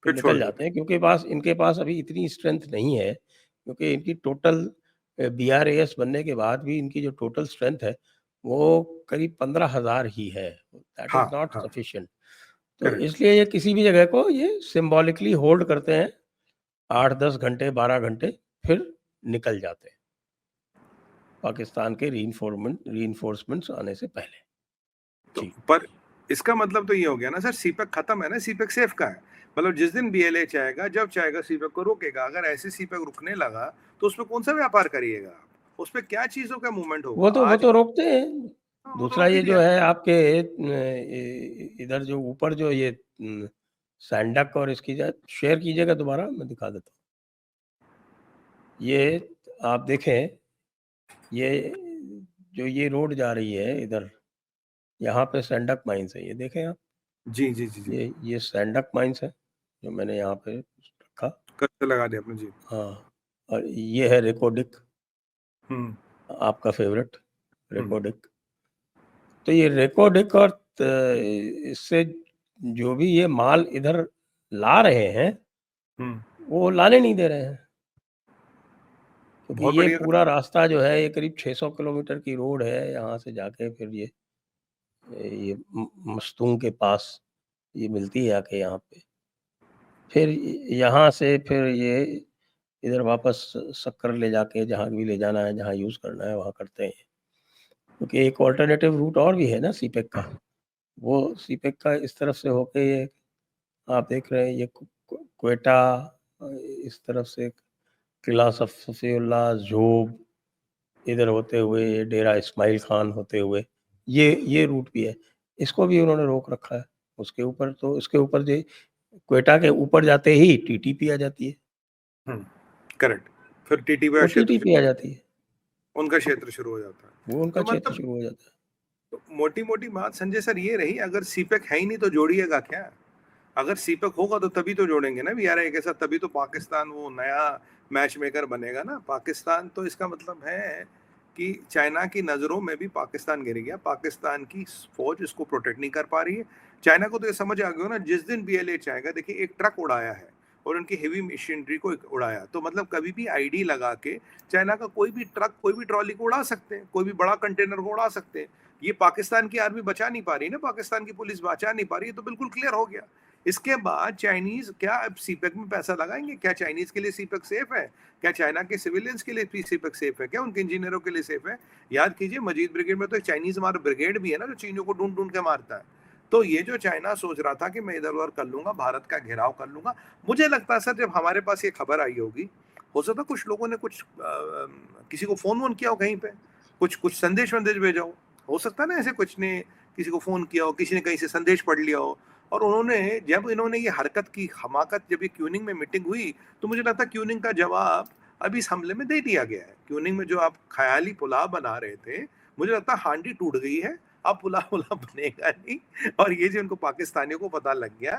फिर फिर छोड़ निकल देते जाते हैं, क्योंकि इनके पास अभी इतनी स्ट्रेंथ नहीं है, क्योंकि इनकी टोटल बीआरएएस बनने के बाद भी इनकी जो टोटल स्ट्रेंथ है, वो करीब 15,000 ही है। दैट इज़ हाँ, नॉट हाँ, सफिशिएंट। तो करेक्ट। इसलिए ये किसी भी जगह को ये सिंबॉलिकली होल्ड करते हैं 8-10 घंटे, 12 घंटे, फिर निकल जाते हैं, पाकिस्तान के रीइंफोर्समेंट्स आने से पहले। तो जी। पर इसका मतलब तो ये हो गया ना सर, सीपेक खत्म है ना, सीपेक सेफ का है। मतलब जिस दिन बीएलए चाहेगा, जब चाहेगा सीपेक को रोकेगा। अगर ऐसे सीपेक रुकने लगा, तो उसपे कौन-सा व्यापार करिएगा आप? उसपे क्या चीज़ों का मूवमेंट होगा? वो आज तो रोकते हैं। हाँ, वो तो दूसरा रोक ही ये दिया। जो है आपके इधर जो ऊपर जो ये सैंडक, और इसकी शेयर कीजिएगा दोबारा, मैं दिखा देता हूँ। ये आप देखें, ये जो ये रोड जा रही है इधर, यहाँ पे सैंडक माइंस है, ये देखें आप। जी, जी, जी, जी। ये सैंडक माइंस है, जो मैंने यहाँ पे रखा। कर्ज़ लगा दिया आपने, जी। हाँ, और ये है रेकोडिक, हुँ, आपका फ़ेवरेट हुँ, रेकोडिक। तो ये रेकोडिक और इससे जो भी ये माल इधर ला रहे हैं, हुँ। वो लाने नहीं दे रहे हैं। क्योंकि बहुत ये बढ़िया पूरा रास्ता जो है, ये करीब 600 किलोमीटर की रोड है, यहाँ से जाके फिर ये मस्तूंग के पास ये मिलती है आके यहाँ पे। फिर यहाँ से फिर ये इधर वापस सक्कर ले जाके जहाँ भी ले जाना है, जहाँ यूज़ करना है, वहाँ करते हैं। क्योंकि एक अल्टरनेटिव रूट और भी है ना सीपेक का। वो सीपेक का इस तरफ से होके ये आप देख रहे हैं, ये क्वेटा, इस तरफ से किला सफीउल्लाह, जोब, इधर होते हुए डेरा इस्माइल खान होते हुए ये रूट भी है। इसको भी उन्होंने रोक रखा है। उसके ऊपर जो क्वेटा के ऊपर जाते ही टीटीपी आ जाती है। करेक्ट। फिर टीटीपी का वो क्षेत्र टीटीपी आ जाती है। उनका क्षेत्र शुरू हो जाता है। वो उनका तो क्षेत्र मतलब शुरू हो जाता है। तो मोटी-मोटी बात संजय सर ये रही, अगर सीपेक है ही नहीं तो जोड़िएगा क्या? अगर सीपेक होगा तो तभी तो जोड़ेंगे ना वीआरआई के साथ, तभी तो पाकिस्तान वो नया मैच मेकर बनेगा ना। पाकिस्तान तो इसका मतलब है कि चाइना की नज़रों में भी पाकिस्तान गिर गया। पाकिस्तान की फौज इसको प्रोटेक्ट नहीं कर पा रही है। चाइना को तो ये समझ आ गया ना, जिस दिन बीएलए आएगा, देखिए एक ट्रक उड़ाया है और उनकी हेवी मशीनरी को उड़ाया, तो मतलब कभी भी आईडी लगा के चाइना का कोई भी ट्रक, कोई भी ट्रॉली को उड़ा सकते हैं, कोई भी बड़ा कंटेनर को उड़ा सकते हैं। ये पाकिस्तान की आर्मी बचा नहीं पा रही ना, पाकिस्तान की पुलिस बचा नहीं पा रही है, तो बिल्कुल क्लियर हो गया। इसके बाद चाइनीज क्या अब सीपेक में पैसा लगाएंगे? क्या चाइनीज के लिए सीपेक सेफ है? क्या चाइना के सिविलियंस के लिए भी सीपेक सेफ है? क्या उनके इंजीनियरों के लिए सेफ है? याद कीजिए, मजीद ब्रिगेड में तो एक चाइनीज हमारा ब्रिगेड भी है ना, जो चीनियों को ढूंढ ढूंढ के मारता है। तो ये जो चाइना सोच रहा था कि मैं इधर उधर कर लूंगा, भारत का घेराव कर लूंगा, मुझे लगता है सर जब हमारे पास ये खबर आई होगी, हो सकता है कुछ लोगों ने कुछ किसी को फोन वोन किया हो, कहीं पे कुछ कुछ संदेश वंदेश भेजा हो सकता है ना, ऐसे कुछ ने किसी को फोन किया हो, किसी ने कहीं से संदेश पढ़ लिया हो, और उन्होंने जब इन्होंने ये हरकत की, हमाकत, जब ये क्यूनिंग में मीटिंग हुई, तो मुझे लगता है क्यूनिंग का जवाब अभी इस हमले में दे दिया गया है। क्यूनिंग में जो आप ख्याली पुलाव बना रहे थे, मुझे लगता है हांडी टूट गई है, अब पुलाव पुलाव बनेगा नहीं। और ये जो उनको पाकिस्तानियों को पता लग गया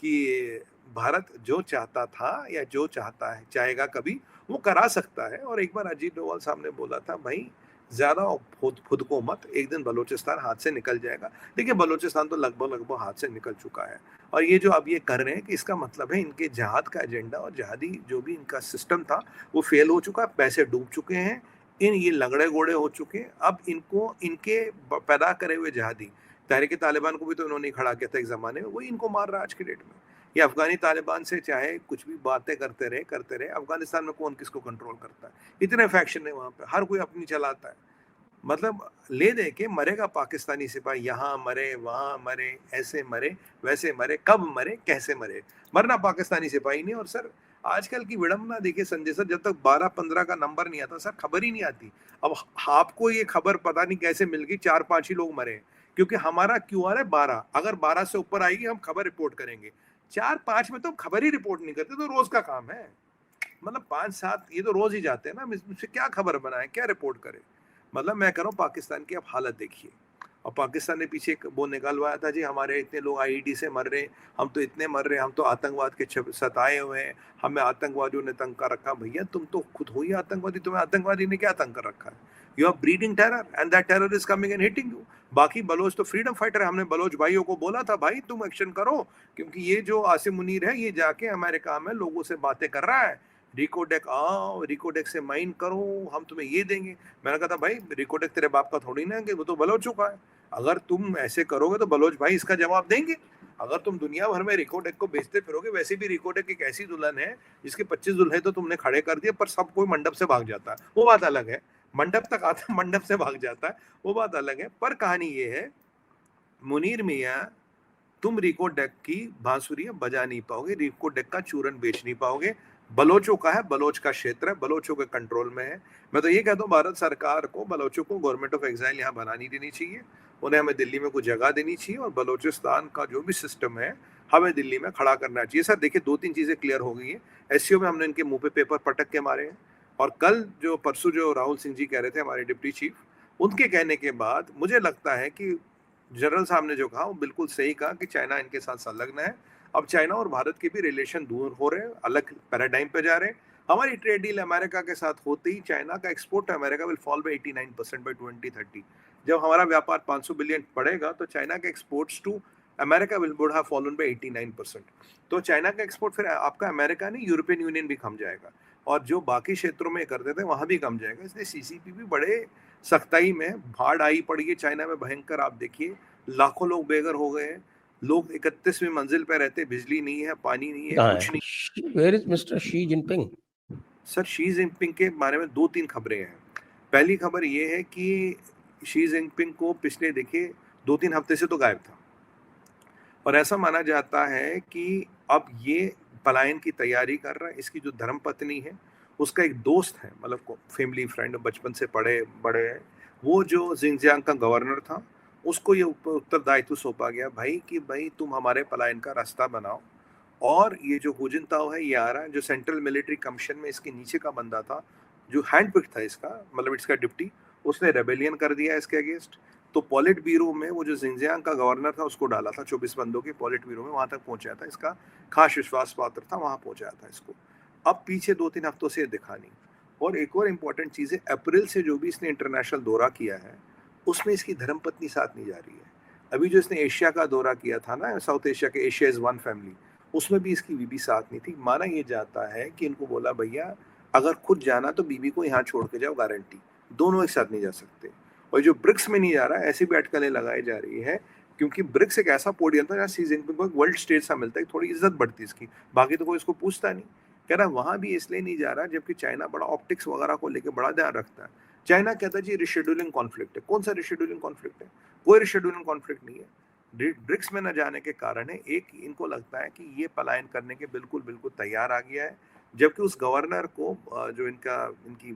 कि भारत जो चाहता था या जो चाहता है चाहेगा कभी, वो करा सकता है। और एक बार अजीत डोभाल साहब ने बोला था, भाई ज्यादा खुद को मत, एक दिन बलोचिस्तान हाथ से निकल जाएगा। देखिए बलोचिस्तान तो लगभग हाथ से निकल चुका है, और ये जो अब ये कर रहे हैं कि इसका मतलब है इनके जहाद का एजेंडा और जहादी जो भी इनका सिस्टम था वो फेल हो चुका, पैसे डूब चुके हैं, इन ये लंगड़े गोड़े हो चुके हैं। अब इनको इनके पैदा करे हुए जहादी, तहरीक तालिबान को भी तो इन्होंने खड़ा किया था एक जमाने में, वही इनको मार रहा है आज की डेट में। ये अफगानी तालिबान से चाहे कुछ भी बातें करते रहे, अफगानिस्तान में कौन किसको कंट्रोल करता है? इतने फैक्शन है वहां पे, हर कोई अपनी चलाता है। मतलब ले दे के मरेगा पाकिस्तानी सिपाही, यहाँ मरे वहां मरे, ऐसे मरे वैसे मरे, कब मरे कैसे मरे, मरना पाकिस्तानी सिपाही नहीं। और सर आजकल की विडंबना देखिए संजय सर, जब तक 12-15 का नंबर नहीं आता सर खबर ही नहीं आती। अब आपको ये खबर पता नहीं कैसे मिल गई, 4-5 ही लोग मरे, क्योंकि हमारा क्यूआर है 12, अगर 12 से ऊपर आएगी हम खबर रिपोर्ट करेंगे। 4-5 में तो हम खबर ही रिपोर्ट नहीं करते, तो रोज का काम है। मतलब 5-7 ये तो रोज ही जाते हैं ना, मुझसे क्या खबर बनाए, क्या रिपोर्ट करे। मतलब मैं कह रहा हूँ पाकिस्तान की आप हालत देखिए। और पाकिस्तान ने पीछे वो निकलवाया था जी, हमारे इतने लोग आईईडी से मर रहे, हम तो इतने मर रहे, हम तो आतंकवाद के सताए हुए हैं, हमें आतंकवादियों ने तंग कर रखा। भैया तुम तो खुद हो ही आतंकवादी, तुम्हें आतंकवादी ने क्या तंग कर रखा है? You are breeding terror and that terror is coming and hitting you. बाकी बलोच तो फ्रीडम फाइटर है, हमने बलोच भाइयों को बोला था भाई तुम एक्शन करो, क्योंकि ये जो आसिम मुनीर है ये जाके अमेरिका में लोगों से बातें कर रहा है, रिकोडेक आओ, रिकोडेक से माइन करो, हम तुम्हें ये देंगे। मैंने कहा था भाई रिकोडेक तेरे बाप का थोड़ी ना है कि वो तो बलोचों का है, अगर तुम ऐसे करोगे तो बलोच भाई इसका जवाब देंगे। अगर तुम दुनिया भर में रिकोडेक को बेचते फिरोगे, वैसे भी रिकोडेक एक ऐसी दुल्हन है जिसके 25 दुल्हे तो तुमने खड़े कर दिए, पर सब कोई मंडप से भाग जाता है, वो बात अलग है। मंडप तक आता, मंडप से भाग जाता है, वो बात अलग है। पर कहानी ये है मुनीर मियाँ, तुम रिकोडेक की बांसुरियां बजा नहीं पाओगे, रिकोडेक का चूरन बेच नहीं पाओगे। बलोचों का है, बलोच का क्षेत्र है, बलोचों के कंट्रोल में है। मैं तो ये कहता हूँ भारत सरकार को बलोचों को गवर्नमेंट ऑफ एग्जाइल यहाँ बनानी देनी चाहिए, उन्हें हमें दिल्ली में कुछ जगह देनी चाहिए, और बलोचिस्तान का जो भी सिस्टम है हमें दिल्ली में खड़ा करना चाहिए। सर देखिए 2-3 चीजें क्लियर हो गई है। एससीओ में हमने इनके मुंह पे पेपर पटक के मारे हैं, और कल जो परसों जो राहुल सिंह जी कह रहे थे हमारे डिप्टी चीफ, उनके कहने के बाद मुझे लगता है कि जनरल साहब ने जो कहा वो बिल्कुल सही कहा कि चाइना इनके साथ संलग्न है। अब चाइना और भारत के भी रिलेशन दूर हो रहे हैं, अलग पैराडाइम पे जा रहे हैं। हमारी ट्रेड डील अमेरिका के साथ होते ही चाइना का export to America will fall by 89% by 2030। जब हमारा व्यापार 500 बिलियन बढ़ेगा तो चाइना के exports to America would have fallen by 89%। तो चाइना का एक्सपोर्ट फिर आपका अमेरिका नहीं, यूरोपियन यूनियन भी कम जाएगा, और जो बाकी क्षेत्रों में करते थे वहां भी कम जाएगा। इसलिए सीसीपी भी बड़े सख्ताई में, बाढ़ आई पड़ी है चाइना में भयंकर, आप देखिए लाखों लोग बेघर हो गए हैं, लोग 31वीं मंजिल पे रहते, बिजली नहीं है, पानी नहीं है, कहाँ कुछ है? नहीं। Where is mister Xi Jinping? Sir Xi Jinping के बारे में 2-3 खबरें हैं। पहली खबर ये है कि शी जिनपिंग को पिछले देखिए 2-3 हफ्ते से तो गायब था, और ऐसा माना जाता है कि अब ये पलायन की तैयारी कर रहा है। इसकी जो धर्मपत्नी है उसका एक दोस्त है, मतलब फैमिली फ्रेंड, बचपन से पढ़े बड़े हैं, वो जो जिंगजियांग का गवर्नर था, उसको ये उत्तरदायित्व सौंपा गया भाई कि भाई तुम हमारे पलायन का रास्ता बनाओ। और ये जो हु जिनताओ है ये आ रहा है, जो सेंट्रल मिलिट्री कमीशन में इसके नीचे का बंदा था, जो हैंडपिक था इसका, मतलब इसका डिप्टी, उसने रेबेलियन कर दिया इसके अगेंस्ट। तो पॉलिट ब्यूरो में वो जो जिंगजियांग का गवर्नर था उसको डाला था 24 बंदों के पॉलिट ब्यूरो में, वहां तक पहुंचाया था, इसका खास विश्वास पात्र था, वहां पहुंचाया था इसको। अब पीछे 2-3 हफ्तों से ये दिखा नहीं। और एक और इम्पोर्टेंट चीज है, अप्रैल से जो भी इसने इंटरनेशनल दौरा किया है उसमें इसकी धर्मपत्नी साथ नहीं जा रही है। अभी जो इसने एशिया का दौरा किया था ना, साउथ एशिया के एशिया इज वन फैमिली, उसमें भी इसकी बीबी साथ नहीं थी। माना ये जाता है कि इनको बोला भैया अगर खुद जाना तो बीबी को यहाँ छोड़ के जाओ, गारंटी, दोनों एक साथ नहीं जा सकते। और जो ब्रिक्स में नहीं जा रहा, ऐसी भी अटकलें लगाई जा रही है, क्योंकि ब्रिक्स एक ऐसा पोडियम था जहाँ शी जिनपिंग को एक वर्ल्ड स्टेज सा मिलता है, थोड़ी इज्जत बढ़ती इसकी, बाकी तो कोई इसको पूछता नहीं। कह रहा वहां भी इसलिए नहीं जा रहा जबकि चाइना बड़ा ऑप्टिक्स वगैरह को लेकर बड़ा ध्यान रखता है। चाइना कहता है जी रिशेड्यूलिंग कॉन्फ्लिक्ट है। कौन सा रिशेड्यूलिंग कॉन्फ्लिक्ट है? कोई रिशेड्यूलिंग कॉन्फ्लिक्ट नहीं है। ब्रिक्स में न जाने के कारण है, एक इनको लगता है कि ये पलायन करने के बिल्कुल बिल्कुल तैयार आ गया है, जबकि उस गवर्नर को जो इनकी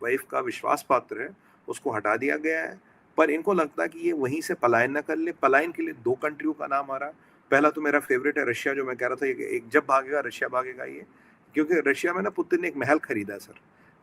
वाइफ का विश्वास पात्र है उसको हटा दिया गया है। पर इनको लगता है कि ये वहीं से पलायन न कर ले। पलायन के लिए 2 कंट्रियों का नाम आ रहा है। पहला तो मेरा फेवरेट है रशिया, जो मैं कह रहा था एक जब भागेगा रशिया भागेगा ये, क्योंकि रशिया में ना पुतिन ने एक महल खरीदा है सर।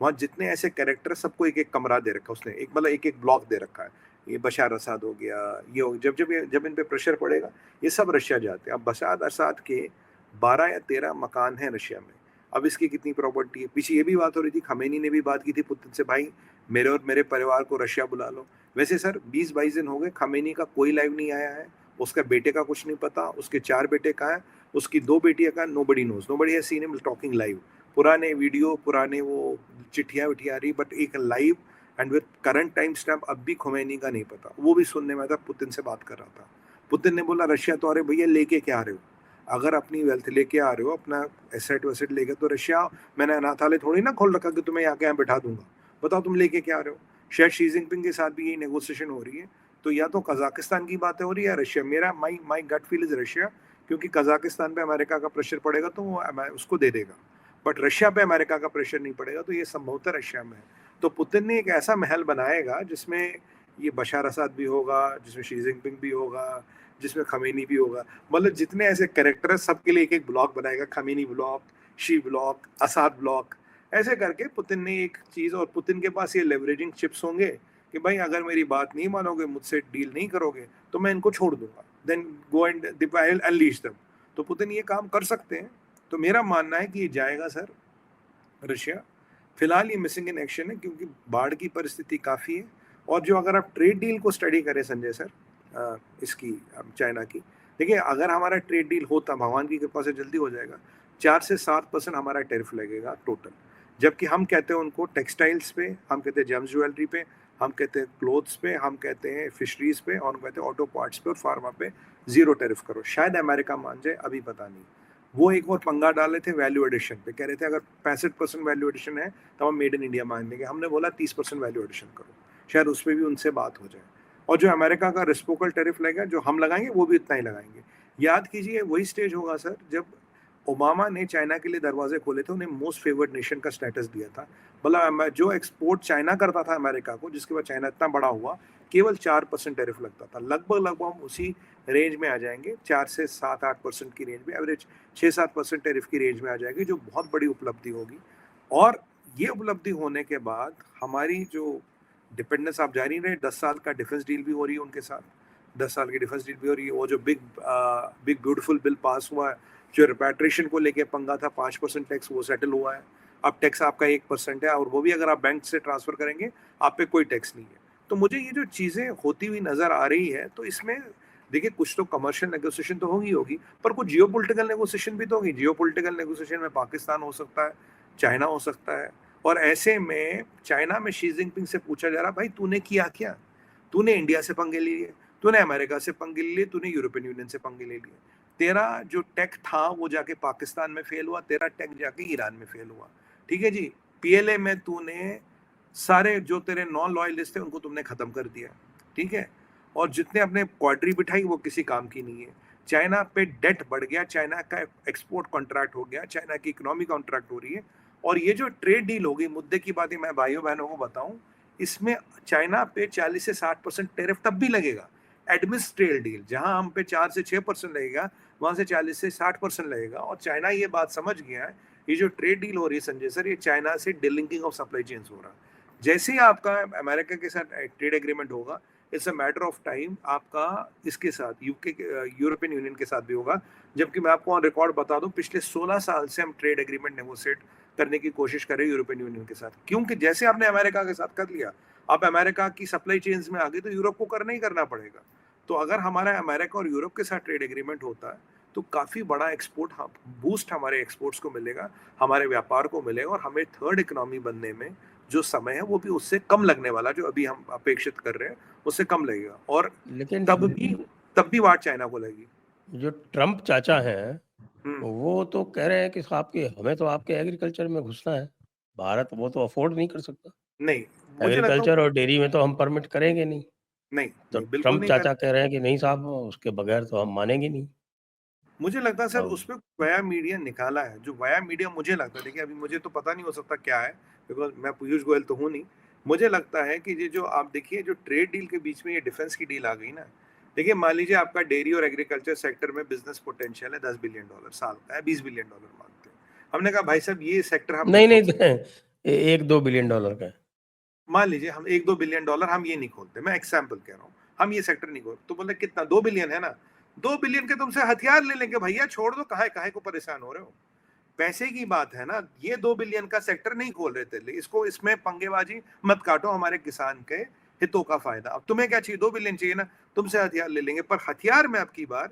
वहाँ जितने ऐसे कैरेक्टर, सबको एक एक कमरा दे रखा है उसने, एक मतलब एक एक ब्लॉक दे रखा है। ये बशार असद हो गया, ये हो, जब इन पे प्रेशर पड़ेगा ये सब रशिया जाते हैं। अब बशार असद के 12 या 13 मकान हैं रशिया में। अब इसकी कितनी प्रॉपर्टी है? पीछे ये भी बात हो रही थी, खमेनी ने भी बात की थी पुतिन से, भाई मेरे और मेरे परिवार को रशिया बुला लो। वैसे सर 20-22 दिन हो गए, खमेनी का कोई लाइव नहीं आया है, उसका बेटे का कुछ नहीं पता, उसके 4 बेटे कहाँ हैं, उसकी 2 बेटियां कहाँ, nobody knows, nobody has seen him talking live. पुराने वीडियो, पुराने वो चिट्ठियां विठियां आ रही, बट एक live and with current time stamp अब भी खोमेनी का नहीं पता। वो भी सुनने में था, पुतिन से बात कर रहा था। पुतिन ने बोला रशिया तो अरे भैया लेके क्या आ रहे हो? अगर अपनी वेल्थ लेके आ रहे हो, अपना एसेट वेसेट लेके, तो रशिया मैंने अनाथालय थोड़ी ना खोल रखा कि तुम्हें यहाँ के यहाँ बैठा दूंगा। बताओ तुम लेके क्या आ रहे हो? शायद शी जिनपिंग के साथ भी यही नेगोशिएशन हो रही है। तो या तो कजाकिस्तान की बातें हो रही है या रशिया। मेरा माई गट फील इज रशिया, क्योंकि कजाकिस्तान पे अमेरिका का प्रेशर पड़ेगा तो वो उसको दे देगा, बट रशिया पे अमेरिका का प्रेशर नहीं पड़ेगा, तो ये संभवतः रशिया में है। तो पुतिन ने एक ऐसा महल बनाएगा जिसमें ये बशार असद भी होगा, जिसमें शी जिनपिंग भी होगा, जिसमें खमेनी भी होगा, मतलब जितने ऐसे कैरेक्टर है सबके लिए एक एक ब्लॉक बनाएगा, Khamenei block, she block, Asad block, ऐसे करके पुतिन ने एक चीज। और पुतिन के पास ये लेवरेजिंग चिप्स होंगे कि भाई अगर मेरी बात नहीं मानोगे, मुझसे डील नहीं करोगे, तो मैं इनको छोड़ दूंगा, then go and unleash them. तो पुतिन ये काम कर सकते हैं। तो मेरा मानना है कि ये जाएगा सर रशिया। फिलहाल ये मिसिंग इन एक्शन है, क्योंकि बाढ़ की परिस्थिति काफ़ी है। और जो अगर आप ट्रेड डील को स्टडी करें संजय सर, इसकी चाइना की, देखिए अगर हमारा ट्रेड डील होता, भगवान की कृपा से जल्दी हो जाएगा, 4 से 7% हमारा टैरिफ लगेगा टोटल। जबकि हम कहते हैं उनको टेक्सटाइल्स पे, हम कहते हैं जेम्स ज्वेलरी पे, हम कहते हैं क्लोथ्स पे, हम कहते हैं फिशरीज पे, और हम कहते हैं ऑटो पार्ट्स पे और फार्मा पे 0 टैरिफ करो। शायद अमेरिका मान जाए, अभी पता नहीं। वो एक और पंगा डाले थे वैल्यू एडिशन पे, कह रहे थे अगर 65% वैल्यू एडिशन है तो हम मेड इन इंडिया मान लेंगे। हमने बोला 30% वैल्यू एडिशन करो, शायद उस पर भी उनसे बात हो जाए। और जो अमेरिका का रेसिप्रोकल टैरिफ लगेगा, जो हम लगाएंगे वो भी इतना ही लगाएंगे। याद कीजिए वही स्टेज होगा सर जब ओबामा ने चाइना के लिए दरवाजे खोले थे, उन्हें मोस्ट फेवर्ड नेशन का स्टेटस दिया था। बोला जो एक्सपोर्ट चाइना करता था अमेरिका को, जिसके बाद चाइना इतना बड़ा हुआ, केवल 4% टैरिफ लगता था। लगभग हम उसी रेंज में आ जाएंगे, 4 से 7-8% की रेंज में, एवरेज 6-7% टैरिफ की रेंज में आ जाएगी, जो बहुत बड़ी उपलब्धि होगी। और ये उपलब्धि होने के बाद हमारी जो डिपेंडेंस, आप जान ही रहे, 10 साल का डिफेंस डील भी हो रही है उनके साथ, 10 साल की डिफेंस डील भी हो रही है। वो जो बिग ब्यूटीफुल बिल पास हुआ है, जो रिपैट्रिएशन को लेके पंगा था, 5% टैक्स, वो सेटल हुआ है। अब टैक्स आपका 1% है, और वो भी अगर आप बैंक से ट्रांसफर करेंगे आप पे कोई टैक्स नहीं है। तो मुझे ये जो चीज़ें होती हुई नजर आ रही है, तो इसमें देखिए कुछ तो कमर्शियल नेगोशिएशन तो होगी, पर कुछ जियोपॉलिटिकल नेगोशिएशन भी तो होगी। जियोपॉलिटिकल नेगोशिएशन में पाकिस्तान हो सकता है, चाइना हो सकता है। और ऐसे में चाइना में शी जिनपिंग से पूछा जा रहा, भाई तूने किया क्या? तूने इंडिया से पंगे ले लिए, तूने अमेरिका से पंगे ले लिए, तूने यूरोपियन यूनियन से पंगे ले लिए। तेरा जो टेक था वो जाके पाकिस्तान में फेल हुआ, तेरा टेक जाके ईरान में फेल हुआ। ठीक है जी। पीएलए में तूने सारे जो तेरे नॉन लॉयलिस्ट थे उनको तुमने खत्म कर दिया। ठीक है। और जितने अपने क्वाड्री बिठाई वो किसी काम की नहीं है। चाइना पे डेट बढ़ गया, चाइना का एक्सपोर्ट कॉन्ट्रैक्ट हो गया, चाइना की इकोनॉमी कॉन्ट्रैक्ट हो रही है, और ये जो ट्रेड डील होगी, मुद्दे की बात ही मैं भाइयों बहनों को बताऊं, इसमें चाइना पे 40 से 60% टेरिफ तब भी लगेगा। एडमिनिस्ट्रेटिव डील जहां हम पे 4 से 6% लगेगा, वहां से 40 से 60% लगेगा। और चाइना ये बात समझ गया है, ये जो ट्रेड डील हो रही है संजय सर, ये चाइना से डिलिंकिंग ऑफ सप्लाई चेन्स हो रहा है। जैसे ही आपका अमेरिका के साथ ट्रेड एग्रीमेंट होगा, it's a matter of time आपका इसके साथ यूके यूरोपियन यूनियन के साथ भी होगा। जबकि मैं आपको ऑन रिकॉर्ड बता दूं, पिछले 16 साल से हम ट्रेड एग्रीमेंट नेगोशिएट करने की कोशिश कर रहे हैं यूरोपियन यूनियन के साथ, क्योंकि जैसे आपने अमेरिका के साथ कर लिया, आप अमेरिका की सप्लाई चेन्स में आ गए, तो यूरोप को करना ही करना पड़ेगा। तो अगर हमारा अमेरिका और यूरोप के साथ ट्रेड एग्रीमेंट होता है, तो काफी बड़ा एक्सपोर्ट बूस्ट हमारे एक्सपोर्ट्स को मिलेगा, हमारे व्यापार को मिलेगा, और हमें थर्ड इकोनॉमी बनने में जो समय है वो भी उससे कम लगने वाला, जो अभी हम अपेक्षित कर रहे हैं उससे कम लगेगा। और लेकिन तब भी वाट चाइना को लगेगी। जो ट्रम्प चाचा हैं, हम्म वो तो कह रहे हैं कि आपके हमें तो आपके एग्रीकल्चर में घुसना है। भारत वो तो अफोर्ड नहीं कर सकता। नहीं, मुझे लगता एग्रीकल्चर है और डेयरी में तो हम परमिट करेंगे नहीं। नहीं तो नहीं, बिल्कुल ट्रम्प नहीं चाचा कर। कह रहे हैं कि नहीं साहब, उसके बगैर तो हम मानेंगे नहीं। मुझे लगता है सर अब उसमें वाया मीडिया निकाला है, जो वाया मीडिया मुझे लगता है, देखिए अभी मुझे तो पता नहीं हो सकता क्या है, बिकॉज मैं पीयूष गोयल तो हूँ नहीं। मुझे लगता है कि ये जो आप देखिए, जो ट्रेड डील के बीच में ये डिफेंस की डील आ गई ना, देखिए मान लीजिए आपका डेयरी और एग्रीकल्चर सेक्टर में बिजनेस पोटेंशियल है $10 बिलियन साल का है, $20 बिलियन मांगते हैं। हमने कहा भाई साहब ये सेक्टर हम नहीं नहीं खोल नहीं सकते। 1-2 बिलियन डॉलर का है। मान लीजिए हम $1-2 बिलियन हम ये नहीं खोलते, मैं एग्जाम्पल कह रहा हूँ, हम ये सेक्टर नहीं खोलते। तो बोले कितना, 2 बिलियन है ना, 2 बिलियन के तुमसे हथियार ले लेंगे भैया, छोड़ दो, काहे काहे को परेशान हो रहे हो। पैसे की बात है ना, ये 2 बिलियन का सेक्टर नहीं खोल रहे थे, इसको इसमें पंगेबाजी मत काटो हमारे किसान के हितों का फायदा। अब तुम्हें क्या चाहिए, 2 बिलियन चाहिए ना, तुमसे हथियार ले लेंगे। पर हथियार में आपकी बार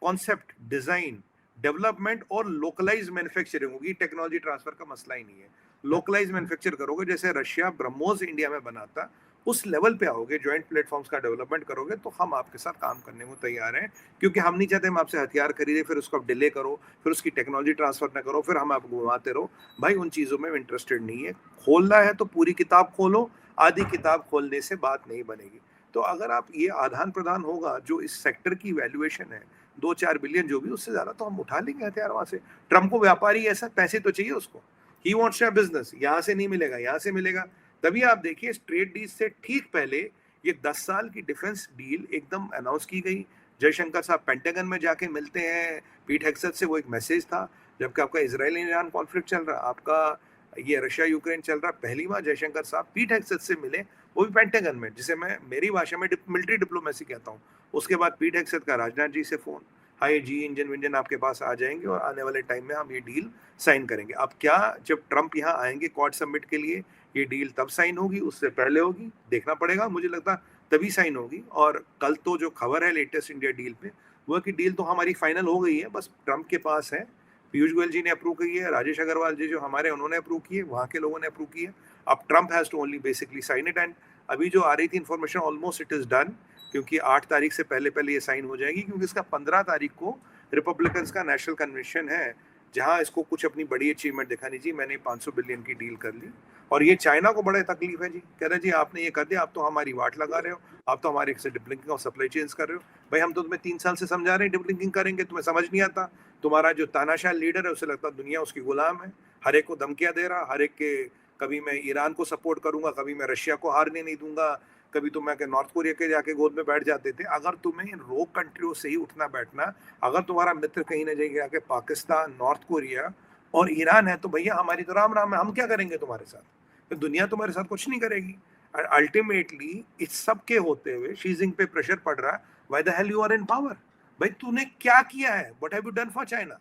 कॉन्सेप्ट, डिजाइन, डेवलपमेंट और लोकलाइज मैन्युफैक्चरिंग होगी। टेक्नोलॉजी ट्रांसफर का मसला ही नहीं है। लोकलाइज मैन्युफैक्चर करोगे, जैसे रशिया ब्रह्मोस इंडिया में बनाता, उस लेवल पे आओगे, ज्वाइंट प्लेटफॉर्म्स का डेवलपमेंट करोगे, तो हम आपके साथ काम करने को तैयार हैं। क्योंकि हम नहीं चाहते हम आपसे हथियार खरीदे, फिर उसको डिले करो, फिर उसकी टेक्नोलॉजी ट्रांसफर ना करो, फिर हम आपको घुमाते रहो। भाई उन चीजों में इंटरेस्टेड नहीं है। खोलना है तो पूरी किताब खोलो, आधी किताब खोलने से बात नहीं बनेगी। तो अगर आप ये आदान प्रदान होगा, जो इस सेक्टर की वैल्यूएशन है 2-4 बिलियन, जो भी, उससे ज्यादा तो हम उठा लेंगे हथियार वहां से। ट्रम्प को व्यापारी ऐसा, पैसे तो चाहिए उसको, ही वॉन्ट्स बिजनेस, यहाँ से नहीं मिलेगा, यहाँ से मिलेगा। तभी आप देखिए ट्रेड डील से ठीक पहले ये 10 साल की डिफेंस डील एकदम अनाउंस की गई। जयशंकर साहब पेंटागन में जाके मिलते हैं पीट हेगसेथ से, वो एक मैसेज था। जबकि आपका इसराइल ईरान कॉन्फ्लिक्ट चल रहा, आपका ये रशिया यूक्रेन चल रहा, पहली बार जयशंकर साहब पीट हेगसेथ से मिले, वो भी पेंटागन में, जिसे मैं मेरी भाषा में मिलिट्री डिप्लोमेसी कहता हूँ। उसके बाद पीट हेगसेथ का राजनाथ जी से फोन, हाई जी, इंजन विंजन आपके पास आ जाएंगे और आने वाले टाइम में हम ये डील साइन करेंगे। अब क्या, जब ट्रम्प यहाँ आएंगे क्वाड समिट के लिए, ये डील तब साइन होगी, उससे पहले होगी, देखना पड़ेगा। मुझे लगता तभी साइन होगी। और कल तो जो खबर है लेटेस्ट इंडिया डील पे, वो कि डील तो हमारी फाइनल हो गई है, बस ट्रम्प के पास है। पीयूष गोयल जी ने अप्रूव की है, राजेश अग्रवाल जी जो हमारे, उन्होंने अप्रूव की है, वहाँ के लोगों ने अप्रूव की है। अब Trump has to only basically sign it. And अभी जो आ रही थी information, almost it is done, क्योंकि 8 तारीख से पहले पहले ये साइन हो जाएगी, क्योंकि इसका 15 तारीख को रिपब्लिकन्स का नेशनल कन्वेंशन है, जहां इसको कुछ अपनी बड़ी अचीवमेंट दिखानी चाहिए। मैंने 500 बिलियन की डील कर ली। और ये चाइना को बड़े तकलीफ है जी, कह रहे जी आपने ये कर दिया, आप तो हमारी वाट लगा रहे हो, आप तो हमारे से डिपलिंकिंग और सप्लाई चेंज कर रहे हो। भाई हम तो तुम्हें 3 साल से समझा रहे हैं डिपलिंकिंग करेंगे, तुम्हें समझ नहीं आता। तुम्हारा जो तानाशाह लीडर है, उसे लगता दुनिया उसकी गुलाम है, हर एक को धमकियां दे रहा, हर एक के, कभी मैं ईरान को सपोर्ट करूंगा, कभी मैं रशिया को हारने नहीं दूंगा, कभी तो मैं नॉर्थ कोरिया के जाके गोद में बैठ जाते थे। अगर तुम्हें रोक कंट्रियों से ही उठना बैठना, अगर तुम्हारा मित्र कहीं ना कहीं जाके पाकिस्तान, नॉर्थ कोरिया और ईरान है, तो भैया हमारी तो राम राम है, हम क्या करेंगे तुम्हारे साथ, तो दुनिया तुम्हारे साथ कुछ नहीं करेगी। अल्टीमेटली इस सब के होते हुए शी जिनपिंग पे प्रेशर पड़ रहा है, why the hell you are in power. भाई तूने क्या किया है, what have you done for China,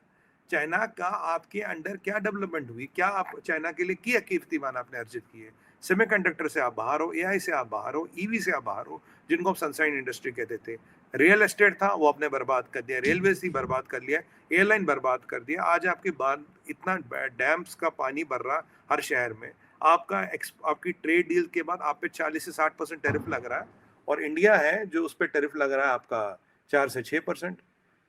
China का आपके अंडर क्या डेवलपमेंट हुई, क्या आप चाइना के लिए किया कीर्तिमान आपने अर्जित किए। सेमीकंडक्टर से आप बाहर हो, एआई से आप बाहर हो, ईवी से आप बाहर हो, जिनको हम सनसाइन इंडस्ट्री कहते थे। रियल एस्टेट था वो आपने बर्बाद कर दिया, रेलवे थी बर्बाद कर लिया, एयरलाइन बर्बाद कर दिया। आज आपके बाद इतना डैम्स का पानी भर रहा हर शहर में, आपकी ट्रेड डील के बाद आप पे 40 से 60% टैरिफ लग रहा है, और इंडिया है जो उस पर टैरिफ लग रहा है आपका 4 से 6%।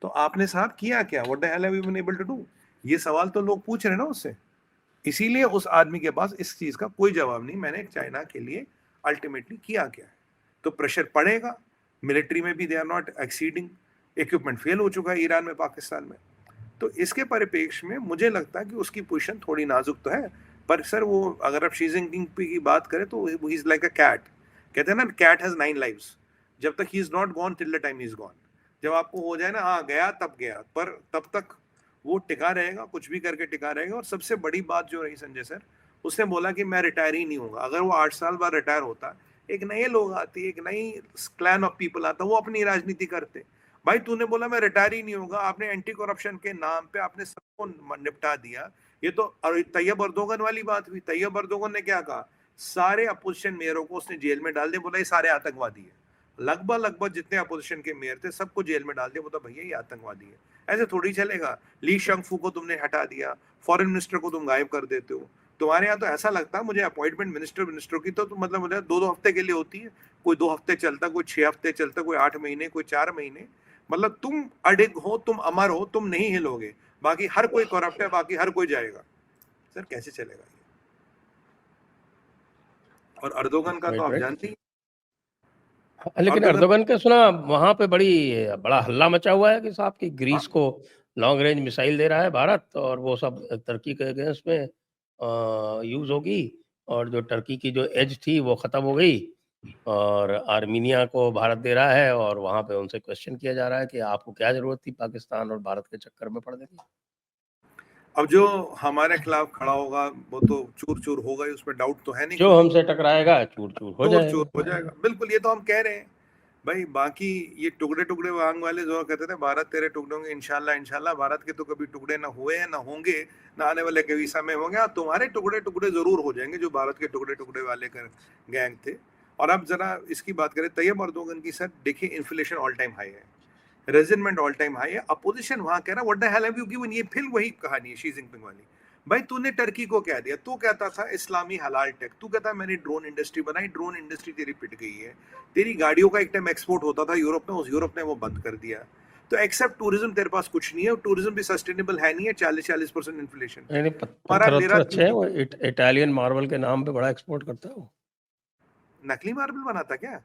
तो आपने साहब किया क्या, what the hell have you been able to do, ये सवाल तो लोग पूछ रहे हैं ना उससे। इसीलिए उस आदमी के पास इस चीज का कोई जवाब नहीं, मैंने चाइना के लिए अल्टीमेटली किया क्या है। तो प्रेशर पड़ेगा, मिलिट्री में भी they are not exceeding, equipment fail हो चुका है ईरान में, पाकिस्तान में। तो इसके परिप्रेक्ष्य में मुझे लगता है कि उसकी पोजीशन थोड़ी नाजुक तो है। पर सर वो अगर आप शी जिनपिंग की बात करें तो he is like a cat, कहते हैं ना कैट हैज 9 लाइव्स, जब तक he is not gone till the time he is gone. जब आपको हो जाए ना हाँ गया तब गया, पर तब तक वो टिका रहेगा, कुछ भी करके टिका रहेगा। और सबसे बड़ी बात जो रही संजय सर, उसने बोला कि मैं रिटायर ही नहीं होगा। अगर वो 8 साल बाद रिटायर होता, एक नए लोग आते, एक नई क्लैन ऑफ पीपल आता, वो अपनी राजनीति करते। भाई तूने बोला मैं रिटायर ही नहीं होगा, आपने एंटी करप्शन के नाम पे आपने सबको निपटा दिया। ये तो तैयब अर्दोगन वाली बात हुई। तैयब अर्दोगन ने क्या कहा, सारे अपोजिशन मेयरों को उसने जेल में डाल दिया, बोला ये सारे आतंकवादी है। लगभग जितने अपोजिशन के मेयर थे सबको जेल में डाल दिया, बोला भैया ये आतंकवादी है। ऐसे थोड़ी चलेगा। ली शंगफू को तुमने हटा दिया, फॉरेन मिनिस्टर को तुम गायब कर देते हो। तुम्हारे यहाँ तो ऐसा लगता है मुझे अपॉइंटमेंट मिनिस्टर की तो मतलब मुझे 2-2 हफ्ते के लिए होती है। कोई 2 हफ्ते चलता, कोई 6 हफ्ते चलता, कोई 8 महीने, कोई 4 महीने। मतलब तुम अडिग हो, तुम अमर हो, तुम नहीं हिलोगे। बाकी हर कोई करप्ट है, बाकी हर कोई जाएगा। सर कैसे चलेगा ये? और अर्दोगन का तो आप जानते ही। लेकिन अर्दोगन का सुना वहां पे बड़ा हल्ला मचा हुआ है कि साहब की ग्रीस को लॉन्ग रेंज मिसाइल दे रहा है भारत, और वो सब तुर्की के अगेंस्ट में यूज होगी, और जो तुर्की की जो एज थी वो खत्म हो गई, और आर्मीनिया को भारत दे रहा है, और वहां पे उनसे क्वेश्चन किया जा रहा है कि आपको क्या जरूरत थी पाकिस्तान और भारत के चक्कर में पड़ने की। अब जो हमारे खिलाफ खड़ा होगा वो तो चूर चूर होगा ही, उसमें डाउट तो है नहीं। जो हमसे टकराएगा चूर चूर हो चूर जाएगा। चूर हो जाएगा, बिल्कुल। ये तो हम कह रहे हैं भाई। बाकी ये टुकड़े टुकड़े वांग वाले जो कहते थे भारत तेरे टुकड़े होंगे, इंशाल्लाह इंशाल्लाह भारत के तो कभी टुकड़े ना हुए ना होंगे, ना आने वाले कभी समय होंगे। और तुम्हारे टुकड़े टुकड़े जरूर हो जाएंगे जो भारत के टुकड़े टुकड़े वाले गैंग थे। और अब जरा इसकी बात करें तैयब अर्दोगन की, सर देखिए इन्फ्लेशन ऑल टाइम हाई है, रेजिनमेंट ऑल टाइम हाई है। अपोजिशन वहां कह रहा what the hell have you given. ये फिर वही कहानी है शी जिनपिंग वाली। भाई तूने टर्की को क्या दिया? तू कहता था इस्लामी हलाल टेक, तू कहता मैंने ड्रोन इंडस्ट्री बनाई, ड्रोन इंडस्ट्री तेरी पिट गई है। तेरी गाड़ियों का एक टाइम एक्सपोर्ट होता था यूरोप में, उस यूरोप ने वो बंद कर दिया। तो एक्सेप्ट टूरिज्म तेरे पास कुछ नहीं है, टूरिज्म भी सस्टेनेबल है नहीं है। 40% इन्फ्लेशन, नहीं हमारा पत्थर लेरा अच्छे हैं, वो इटालियन मार्बल के नाम पे बड़ा एक्सपोर्ट करता है वो। नकली मार्बल बनाता क्या?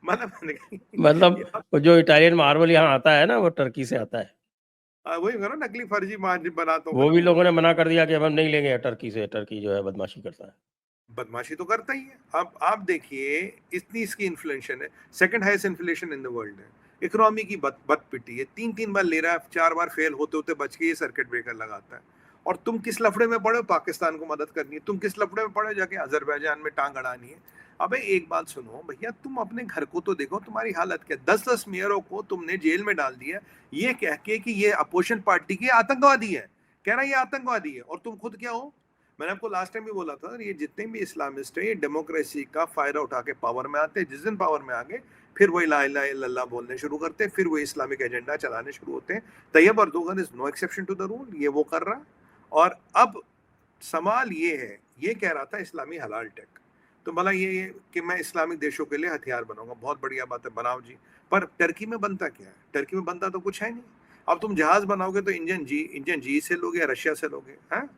मतलब वो जो इटालियन मार्बल यहाँ आता है ना, वो टर्की से आता है। वही करो, नकली फर्जी मार्जिन बनाता हूँ। वो भी लोगों ने मना कर दिया कि अब हम नहीं लेंगे टर्की से, टर्की जो है बदमाशी करता है। बदमाशी तो करता ही है। अब आप देखिए इतनी इसकी इन्फ्लेशन है, second highest inflation in the world है। इकोनॉमी की बद पिटी है, 3-3 बार ले रहा है, 4 बार फेल होते होते बच के ये सर्किट ब्रेकर लगाता है। और तुम किस लफड़े में पड़े हो? पाकिस्तान को मदद करनी है। तुम किस लफड़े में पड़े, जाके अजरबैजान में टांग अड़ानी है। अबे एक बात सुनो भैया, तुम अपने घर को तो देखो, तुम्हारी हालत क्या। 10-10 मेयरों को तुमने जेल में डाल दिया, ये कह के कि ये अपोजिशन पार्टी के आतंकवादी है। कह रहा है ये आतंकवादी है, और तुम खुद क्या हो? मैंने आपको लास्ट टाइम भी बोला था, ये जितने भी इस्लामिस्ट हैं ये डेमोक्रेसी का फायदा उठा के पावर में आते हैं। जिस दिन पावर में आ गए फिर वही ला इलाहा इल्लल्लाह बोलने शुरू करते हैं, फिर वही इस्लामिक एजेंडा चलाने शुरू होते हैं। Tayyip Erdogan is no exception to the rule, ये वो कर रहा। और अब सवाल ये है, ये कह रहा था इस्लामी हलाल टेक, तो भला ये कि मैं इस्लामिक देशों के लिए हथियार बनाऊंगा, बहुत बढ़िया बात है, बनाओ जी। पर टर्की में बनता क्या है? टर्की में बनता तो कुछ है नहीं। अब तुम जहाज बनाओगे तो इंजन जी से लोगे या रशिया से लोगे? हैं?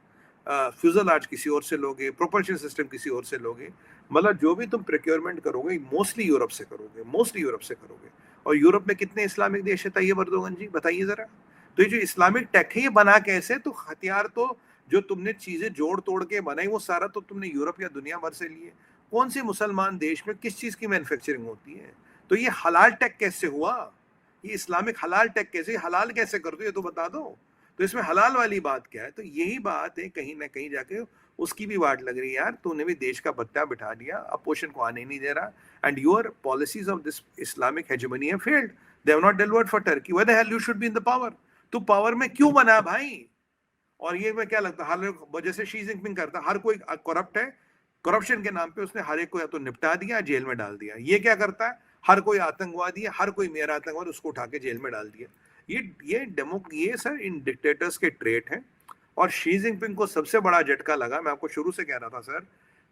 फ्यूजलाज किसी और से लोगे, प्रोपल्शन सिस्टम किसी और से लोगे। मतलब जो भी तुम प्रोक्योरमेंट करोगे मोस्टली यूरोप से करोगे, मोस्टली यूरोप से करोगे। और यूरोप में कितने इस्लामिक देश है तैयब अर्दोगन जी, बताइए जरा। तो ये जो इस्लामिक टेक है ये बना कैसे? तो हथियार तो जो तुमने चीजें जोड़ तोड़ के बनाई वो सारा तो तुमने यूरोप या दुनिया भर से लिए। कौन से मुसलमान देश में किस चीज की मैन्युफैक्चरिंग होती है? तो ये हलाल टेक कैसे हुआ? ये इस्लामिक हलाल टेक कैसे, हलाल कैसे कर दो, ये तो बता दो। तो इसमें हलाल वाली बात क्या है? तो यही बात है, कहीं ना कहीं जाके उसकी भी वाट लग रही है। यार तूने भी देश का पत्ता बिठा दिया, अपोजिशन को आने नहीं दे रहा, and your policies of this Islamic hegemony have failed, they have not delivered for Turkey, where the hell you should be in the power. तू पावर में क्यों बना भाई? और ये मैं क्या लगता है हर वजह से शी जिनपिंग करता, हर कोई करप्ट है, करप्शन के नाम पे उसने हर एक को या तो निपटा दिया, जेल में डाल दिया। ये क्या करता है, हर कोई आतंकवादी है, हर कोई मेरा आतंकवादी, उसको उठा के जेल में डाल दिया। ये सर इन डिक्टेटर्स के ट्रेट हैं। और शी जिनपिंग को सबसे बड़ा झटका लगा, मैं आपको शुरू से कह रहा था सर,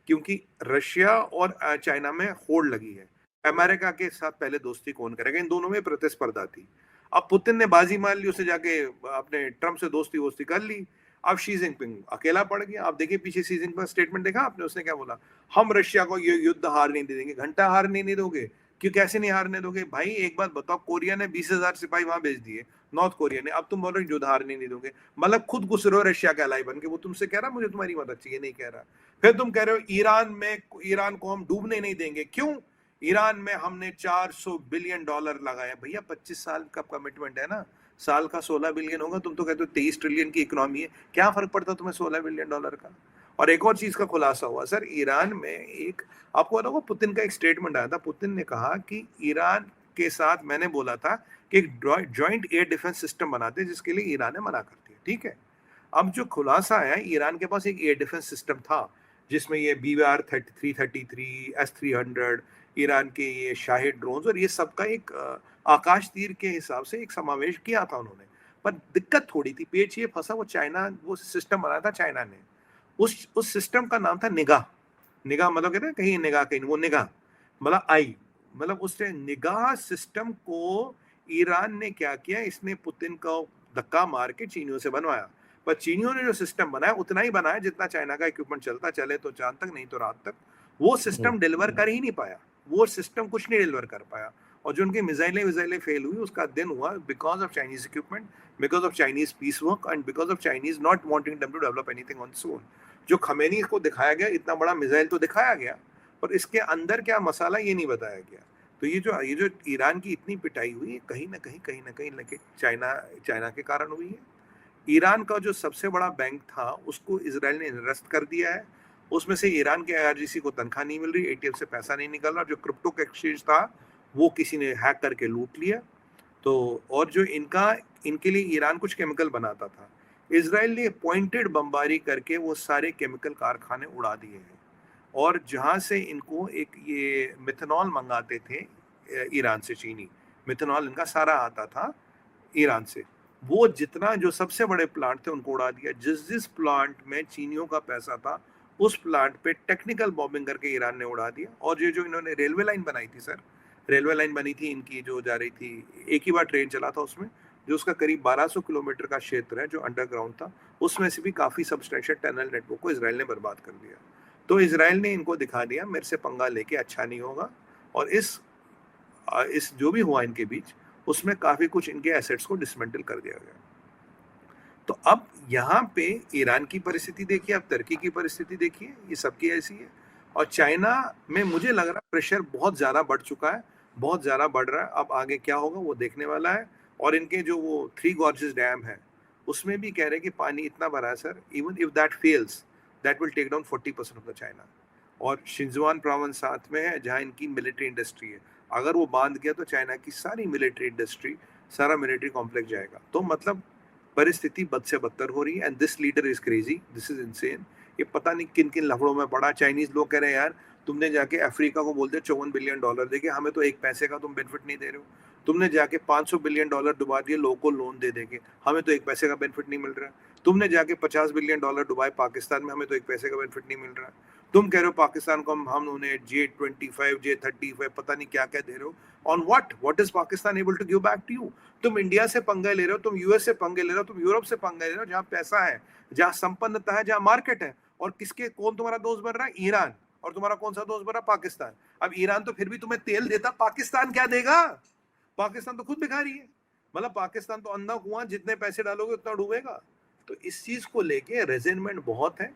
क्योंकि रशिया और चाइना में होड़ लगी है। अमेरिका के साथ पहले दोस्ती कौन करेगा, इन दोनों में प्रतिस्पर्धा थी। अब पुतिन ने बाजी मार ली, उसे जाके अपने ट्रम्प से दोस्ती वोस्ती कर ली। अब शी जिनपिंग अकेला पड़ गया। आप देखिए पीछे शी जिनपिंग का स्टेटमेंट देखा आपने, उसने क्या बोला, हम रशिया को ये युद्ध हारने नहीं देंगे। घंटा हारने नहीं दोगे? क्यों, कैसे नहीं हारने दोगे भाई? एक बात बताओ, कोरिया ने 20,000 सिपाही वहां भेज दिए, नॉर्थ कोरिया ने। अब तुम बोल रहे जो उधार नहीं दोगे, मतलब खुद घुस रहे हो रशिया के अलाई बन के। वो तुमसे कह रहा मुझे तुम्हारी मदद चाहिए, नहीं कह रहा। फिर तुम कह रहे हो ईरान को हम डूबने नहीं देंगे। क्यों? ईरान में हमने $400 बिलियन लगाया। भैया 25 साल का कमिटमेंट है ना, साल का 16 बिलियन होगा। तुम तो कहते हो 23 ट्रिलियन की इकोनॉमी है, क्या फर्क पड़ता तुम्हें $16 बिलियन का? और एक और चीज का खुलासा हुआ सर, ईरान में एक, आपको पता होगा पुतिन का एक स्टेटमेंट आया था। पुतिन ने कहा कि ईरान के साथ मैंने बोला था कि एक जॉइंट एयर डिफेंस सिस्टम बनाते, जिसके लिए ईरान ने मना कर दिया। ठीक है, अब जो खुलासा आया, ईरान के पास एक एयर डिफेंस सिस्टम था जिसमें ये BR 333, S-300, ईरान के ये शाहिद ड्रोन्स और ये सबका एक आकाश तीर के हिसाब से एक समावेश किया था उन्होंने। पर दिक्कत थोड़ी थी, पेच ये फंसा, वो चाइना, वो सिस्टम बनाया था चाइना ने। उस सिस्टम का नाम था निगाह। निगाह मतलब कहते हैं कहीं निगाह कहीं, वो निगाह मतलब आई, मतलब उससे निगाह सिस्टम को ईरान ने क्या किया, इसने पुतिन को धक्का मार के चीनियों से बनवाया। पर चीनियों ने जो सिस्टम बनाया उतना ही बनाया जितना चाइना का इक्विपमेंट चलता, चले तो चांद तक, नहीं तो रात तक। वो सिस्टम डिलीवर कर ही नहीं पाया, वो सिस्टम कुछ नहीं डिलीवर कर पाया। और जो उनकी मिसाइलें फेल हुई, उसका दिन हुआ because of Chinese equipment, because of Chinese peace work and because of Chinese not wanting them to develop anything on its own. जो खमेनी को दिखाया गया, इतना बड़ा मिसाइल तो दिखाया गया, और इसके अंदर क्या मसाला ये नहीं बताया गया। तो ये जो ईरान की इतनी पिटाई हुई, कहीं ना कहीं लेके चाइना के कारण हुई है। ईरान का जो सबसे बड़ा बैंक था उसको इजराइल ने निरस्त कर दिया है। उसमें से ईरान के IRGC को तनख्वाह नहीं मिल रही, ATM से पैसा नहीं निकल रहा। जो क्रिप्टो एक्सचेंज था वो किसी ने हैक करके लूट लिया। तो और जो इनके लिए ईरान कुछ केमिकल बनाता था, इजराइल ने पॉइंटेड बमबारी करके वो सारे केमिकल कारखाने उड़ा दिए हैं। और जहां से इनको एक ये मिथेनॉल मंगाते थे ईरान से, चीनी मिथेनॉल इनका सारा आता था ईरान से, वो जितना जो सबसे बड़े प्लांट थे उनको उड़ा दिया। जिस प्लांट में चीनियों का पैसा था उस प्लांट पे टेक्निकल बॉम्बिंग करके ईरान ने उड़ा दिया। और ये जो इन्होंने रेलवे लाइन बनाई थी सर, रेलवे लाइन बनी थी इनकी, जो जा रही थी, एक ही बार ट्रेन चला था उसमें, जो उसका करीब 1200 किलोमीटर का क्षेत्र है जो अंडरग्राउंड था, उसमें से भी काफी सब्सटेंशियल टनल नेटवर्क को इसराइल ने बर्बाद कर दिया। तो इसराइल ने इनको दिखा दिया मेरे से पंगा लेके अच्छा नहीं होगा। और इस जो भी हुआ इनके बीच, उसमें काफी कुछ इनके एसेट्स को डिसमेंटल कर दिया गया। तो अब यहाँ पे ईरान की परिस्थिति देखिए, अब तुर्की की परिस्थिति देखिए, ये सबकी ऐसी है। और चाइना में मुझे लग रहा है प्रेशर बहुत ज्यादा बढ़ चुका है, बहुत ज्यादा बढ़ रहा है। अब आगे क्या होगा वो देखने वाला है। और इनके जो वो 3 गॉर्जेस डैम है, उसमें भी कह रहे हैं कि पानी इतना भरा है sir, even if that fails, that will take down 40% of the China. और शिंजुआन प्रोविंस साथ में है जहाँ इनकी मिलिट्री इंडस्ट्री है। अगर वो बांध गया तो चाइना की सारी मिलिट्री इंडस्ट्री, सारा मिलिट्री कॉम्प्लेक्स जाएगा। तो मतलब परिस्थिति बद से बदतर हो रही है। And this leader is crazy, this is insane. ये पता नहीं किन किन लफड़ों में पड़ा। चाइनीज लोग कह रहे हैं यार तुमने जाके अफ्रीका को बोल दिया $54 बिलियन, देखिए हमें तो एक पैसे का तुम बेनिफिट नहीं दे रहे हो। तुमने जाके $500 बिलियन डुबा दिए लोगों को लोन दे देके, हमें तो एक पैसे का बेनिफिट नहीं मिल रहा। तुमने जाके $50 बिलियन डुबाए पाकिस्तान में, हमें तो एक पैसे का बेनिफिट नहीं मिल रहा। तुम कह रहे हो पाकिस्तान को हम उन्हें J-25, J-35 पता नहीं क्या क्या दे रहे हो। On what is Pakistan able to give back to you? तुम इंडिया से पंगे ले रहे हो, तुम US से पंगे ले रहे हो, तुम यूरोप से पंगे ले रहे हो, जहाँ पैसा है, जहाँ संपन्नता है, जहाँ मार्केट है। और कौन तुम्हारा दोस्त बन रहा है? ईरान। और तुम्हारा कौन सा दोस्त बन रहा है? पाकिस्तान। अब ईरान तो फिर भी तुम्हें तेल देता, पाकिस्तान क्या देगा? पाकिस्तान तो खुद भिखारी है। मतलब पाकिस्तान तो अंधा कुआं, जितने पैसे डालोगे उतना डूबेगा। तो इस चीज को लेके रेजिनमेंट बहुत है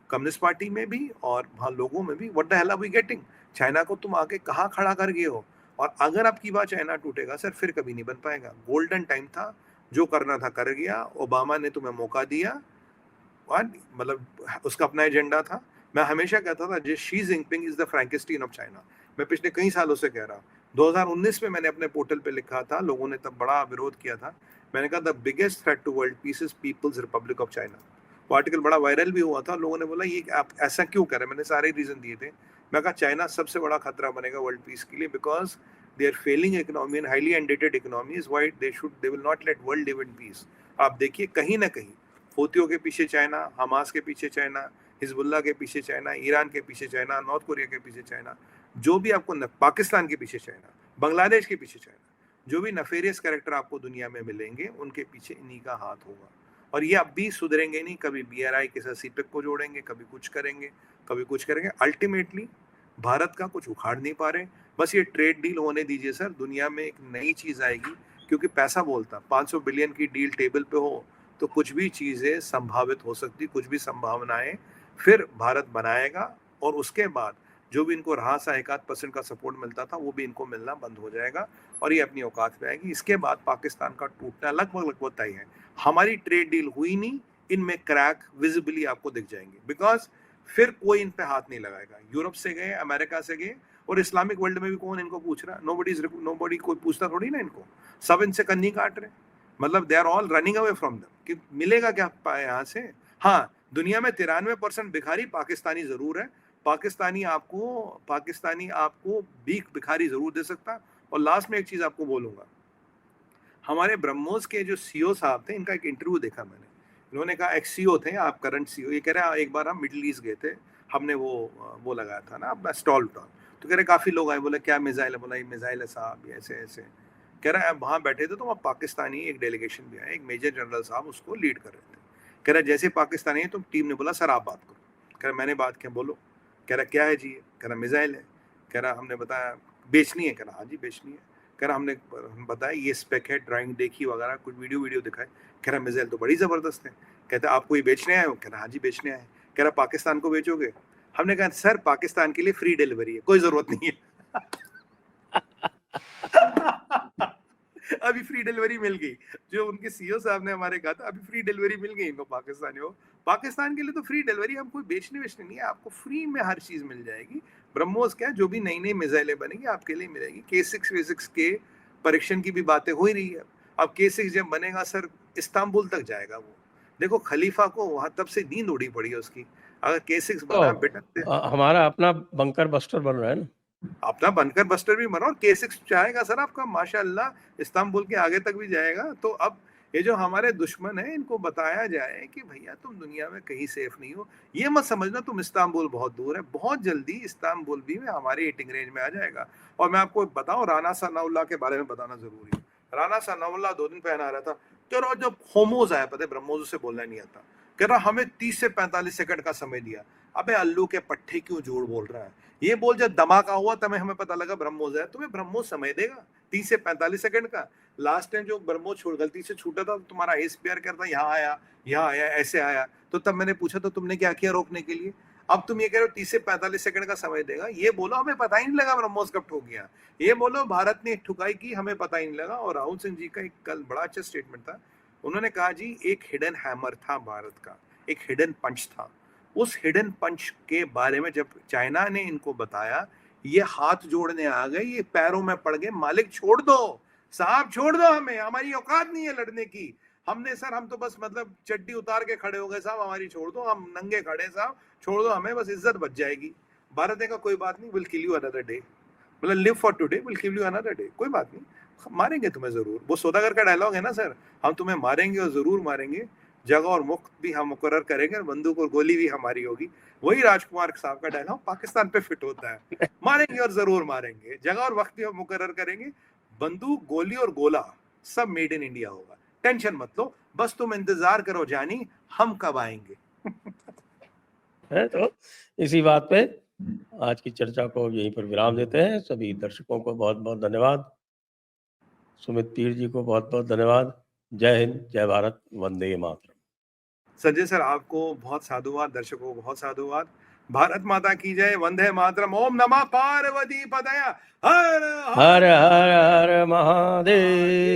कम्युनिस्ट पार्टी में भी और वहां लोगों में भी। What the hell are we getting? China को तुम आके कहाँ खड़ा कर गए हो? और अगर आपकी बात चाइना टूटेगा सर, फिर कभी नहीं बन पाएगा। गोल्डन टाइम था, जो करना था कर गया। ओबामा ने तुम्हें मौका दिया, मतलब उसका अपना एजेंडा था। मैं हमेशा कहता था Xi Jinping is the Frankenstein of China. मैं पिछले कई सालों से कह रहा हूँ। 2019 में मैंने अपने पोर्टल पे लिखा था, लोगों ने तब बड़ा विरोध किया था। मैंने कहा the biggest threat to world peace is people's republic of China. वो आर्टिकल बड़ा वायरल भी हुआ था। लोगों ने बोला ये आप ऐसा क्यों कर रहे हैं? मैंने सारे रीजन दिए थे। मैं कहा चाइना सबसे बड़ा खतरा बनेगा वर्ल्ड पीस के लिए, because they are failing economy and highly indebted economy is why they will not let world live in peace. आप देखिए कहीं ना कहीं हूथियों के पीछे चाइना, हमास के पीछे चाइना, हिजबुल्लाह के पीछे चाइना, ईरान के पीछे चाइना, नॉर्थ कोरिया के पीछे चाइना, जो भी आपको पाकिस्तान के पीछे चाइना, बांग्लादेश के पीछे चाइना, जो भी नफेरियस कैरेक्टर आपको दुनिया में मिलेंगे उनके पीछे इन्हीं का हाथ होगा। और ये अब भी सुधरेंगे नहीं। कभी BRI के साथ CPEC को जोड़ेंगे, कभी कुछ करेंगे, कभी कुछ करेंगे। अल्टीमेटली भारत का कुछ उखाड़ नहीं पा रहे। बस ये ट्रेड डील होने दीजिए सर, दुनिया में एक नई चीज आएगी, क्योंकि पैसा बोलता, 500 बिलियन की डील टेबल पे हो तो कुछ भी चीजें संभावित हो सकती, कुछ भी संभावनाएं फिर भारत बनाएगा, और उसके बाद जो भी इनको रहा सा 1-8% का सपोर्ट मिलता था वो भी इनको मिलना बंद हो जाएगा और ये अपनी औकात में आएगी। इसके बाद पाकिस्तान का टूटना लगभग तय है। हमारी ट्रेड डील हुई नहीं, इनमें क्रैक विजिबली आपको दिख जाएंगे, बिकॉज फिर कोई इन पे हाथ नहीं लगाएगा। यूरोप से गए, अमेरिका से गए, और इस्लामिक वर्ल्ड में भी कौन इनको पूछ रहा? नोबडी कोई पूछता थोड़ी ना इनको, सब इनसे कन्नी काट रहे, मतलब they are all running away from them कि मिलेगा क्या यहाँ से। हाँ, दुनिया में 93% भिखारी पाकिस्तानी जरूर है, पाकिस्तानी आपको भिखारी जरूर दे सकता। और लास्ट में एक चीज आपको बोलूंगा, हमारे ब्रह्मोस के जो सीईओ साहब थे, इनका एक इंटरव्यू देखा मैंने, इन्होंने कहा, एक सीईओ थे, आप करंट सीईओ, ये कह रहे हैं एक बार हम मिडिल ईस्ट गए थे, हमने वो लगाया था ना अपना स्टॉल, तो कह रहे काफी लोग आए, बोले क्या मिसाइल है, बोला ये मिसाइल है साहब, ये ऐसे ऐसे। कह रहा है वहां बैठे थे तो वहाँ पाकिस्तानी एक डेलीगेशन भी आया, एक मेजर जनरल साहब उसको लीड कर रहे थे। कह रहा जैसे पाकिस्तानी है तो टीम ने बोला सर आप बात करो। कह रहा मैंने बात किया, बोलो। कह रहा क्या है जी? कह रहा मिसाइल है। कह रहा हमने बताया बेचनी है। कह रहा हाँ जी बेचनी है। कह रहा हमने बताया ये स्पेक है, ड्राइंग देखी वगैरह, कुछ वीडियो दिखाए। कह रहा मिसाइल तो बड़ी जबरदस्त है। कहते आपको ये बेचने आए हो? कह रहा हाँ जी बेचने आए। कह रहा पाकिस्तान को बेचोगे? हमने कहा सर पाकिस्तान के लिए फ्री डिलीवरी है, कोई जरूरत नहीं है। अभी फ्री डिलीवरी मिल गई, जो उनके सीईओ साहब ने हमारे कहा था, अभी फ्री डिलीवरी मिल गई इनको पाकिस्तानियों। पाकिस्तान के लिए तो फ्री डिलीवरी, हम कोई बेचने नहीं है, आपको फ्री में हर चीज मिल जाएगी। ब्रह्मोस क्या, जो भी नई नई मिसाइलें बनेगी आपके लिए मिलेगी। K6 V6 के परीक्षण की भी बातें हो ही रही है। अब K6 जब बनेगा सर इस्तांबुल तक जाएगा वो। देखो खलीफा को वहां तब से नींद उड़ी पड़ी है उसकी, अगर K6 बना बेटा। हमारा अपना बंकर बस्टर बन रहा है ना, अपना बनकर बस्टर भी बना, और K6 चाहेगा सर आपका माशाल्लाह इस्तांबुल के आगे तक भी जाएगा। तो अब ये जो हमारे दुश्मन है, इनको बताया जाए कि भैया तुम दुनिया में कहीं सेफ नहीं हो, ये मत समझना तुम इस्तांबुल बहुत दूर है, बहुत जल्दी इस्तांबुल भी हमारे हिटिंग रेंज में आ जाएगा। और मैं आपको बताऊं, राना सनाउल्लाह के बारे में बताना जरूरी है। राना सनाउल्लाह 2 दिन पहले आ रहा था, चलो जब होमोज आया, पता है ब्रह्मोस से बोलना नहीं आता, कह रहा हमें 30 से 45 सेकंड का समय दिया। अबे अल्लू के पट्टे क्यों झूठ बोल रहा है? ये बोल जब धमाका हुआ तब हमें पता लगा ब्रह्मोस है, तुम्हें ब्रह्मोस समय देगा 30 से 45 सेकंड का। लास्ट टाइम जो ब्रह्मोस गलती से छूटा था, तो तुम्हारा एसपीआर करता यहाँ आया ऐसे आया, तो तब मैंने पूछा तो तुमने क्या किया रोकने के लिए? अब तुम ये कह रहे हो 30 से 45 सेकंड का समय देगा। ये बोलो हमें पता ही नहीं लगा ब्रह्मोस कब ठुक गया, ये बोलो भारत ने ठुकाई की हमें पता ही नहीं लगा। और राहुल सिंह जी का एक कल बड़ा अच्छा स्टेटमेंट था, उन्होंने कहा जी एक हिडन हैमर था भारत का, एक हिडन पंच था। उस हिडन पंच के बारे में जब चाइना ने इनको बताया, ये हाथ जोड़ने आ गए, ये पैरों में पड़ गए, मालिक छोड़ दो साहब, छोड़ दो, हमें हमारी औकात नहीं है लड़ने की। हमने सर हम तो बस मतलब चड्डी उतार के खड़े हो गए साहब, हमारी छोड़ दो, हम नंगे खड़े साहब, छोड़ दो हमें, बस इज्जत बच जाएगी। भारत ने कहा कोई बात नहीं, will kill you another day, मतलब live for today will kill you another day, कोई बात नहीं, मारेंगे तुम्हें जरूर। वो सौदागर का डायलॉग है ना सर, हम तुम्हें मारेंगे और जरूर मारेंगे, जगह और वक्त भी हम मुकर्रर करेंगे, बंदूक और गोली भी हमारी होगी। वही राजकुमार साहब का डायलॉग पाकिस्तान पे फिट होता है, मारेंगे और जरूर मारेंगे, जगह और वक्त भी हम मुकर्रर करेंगे, बंदूक गोली और गोला सब मेड इन इंडिया होगा, टेंशन मत लो, बस तुम इंतजार करो जानी, हम कब आएंगे। है तो इसी बात पे आज की चर्चा को यहीं पर विराम देते हैं। सभी दर्शकों को बहुत बहुत धन्यवाद, सुमित तीर जी को बहुत बहुत धन्यवाद। जय हिंद, जय भारत, वंदे मातरम। संजय सर आपको बहुत साधुवाद, दर्शकों को बहुत साधुवाद। भारत माता की जय, वंदे मातरम, ओम नमः पार्वती पतया, हर हर हर हर महादेव।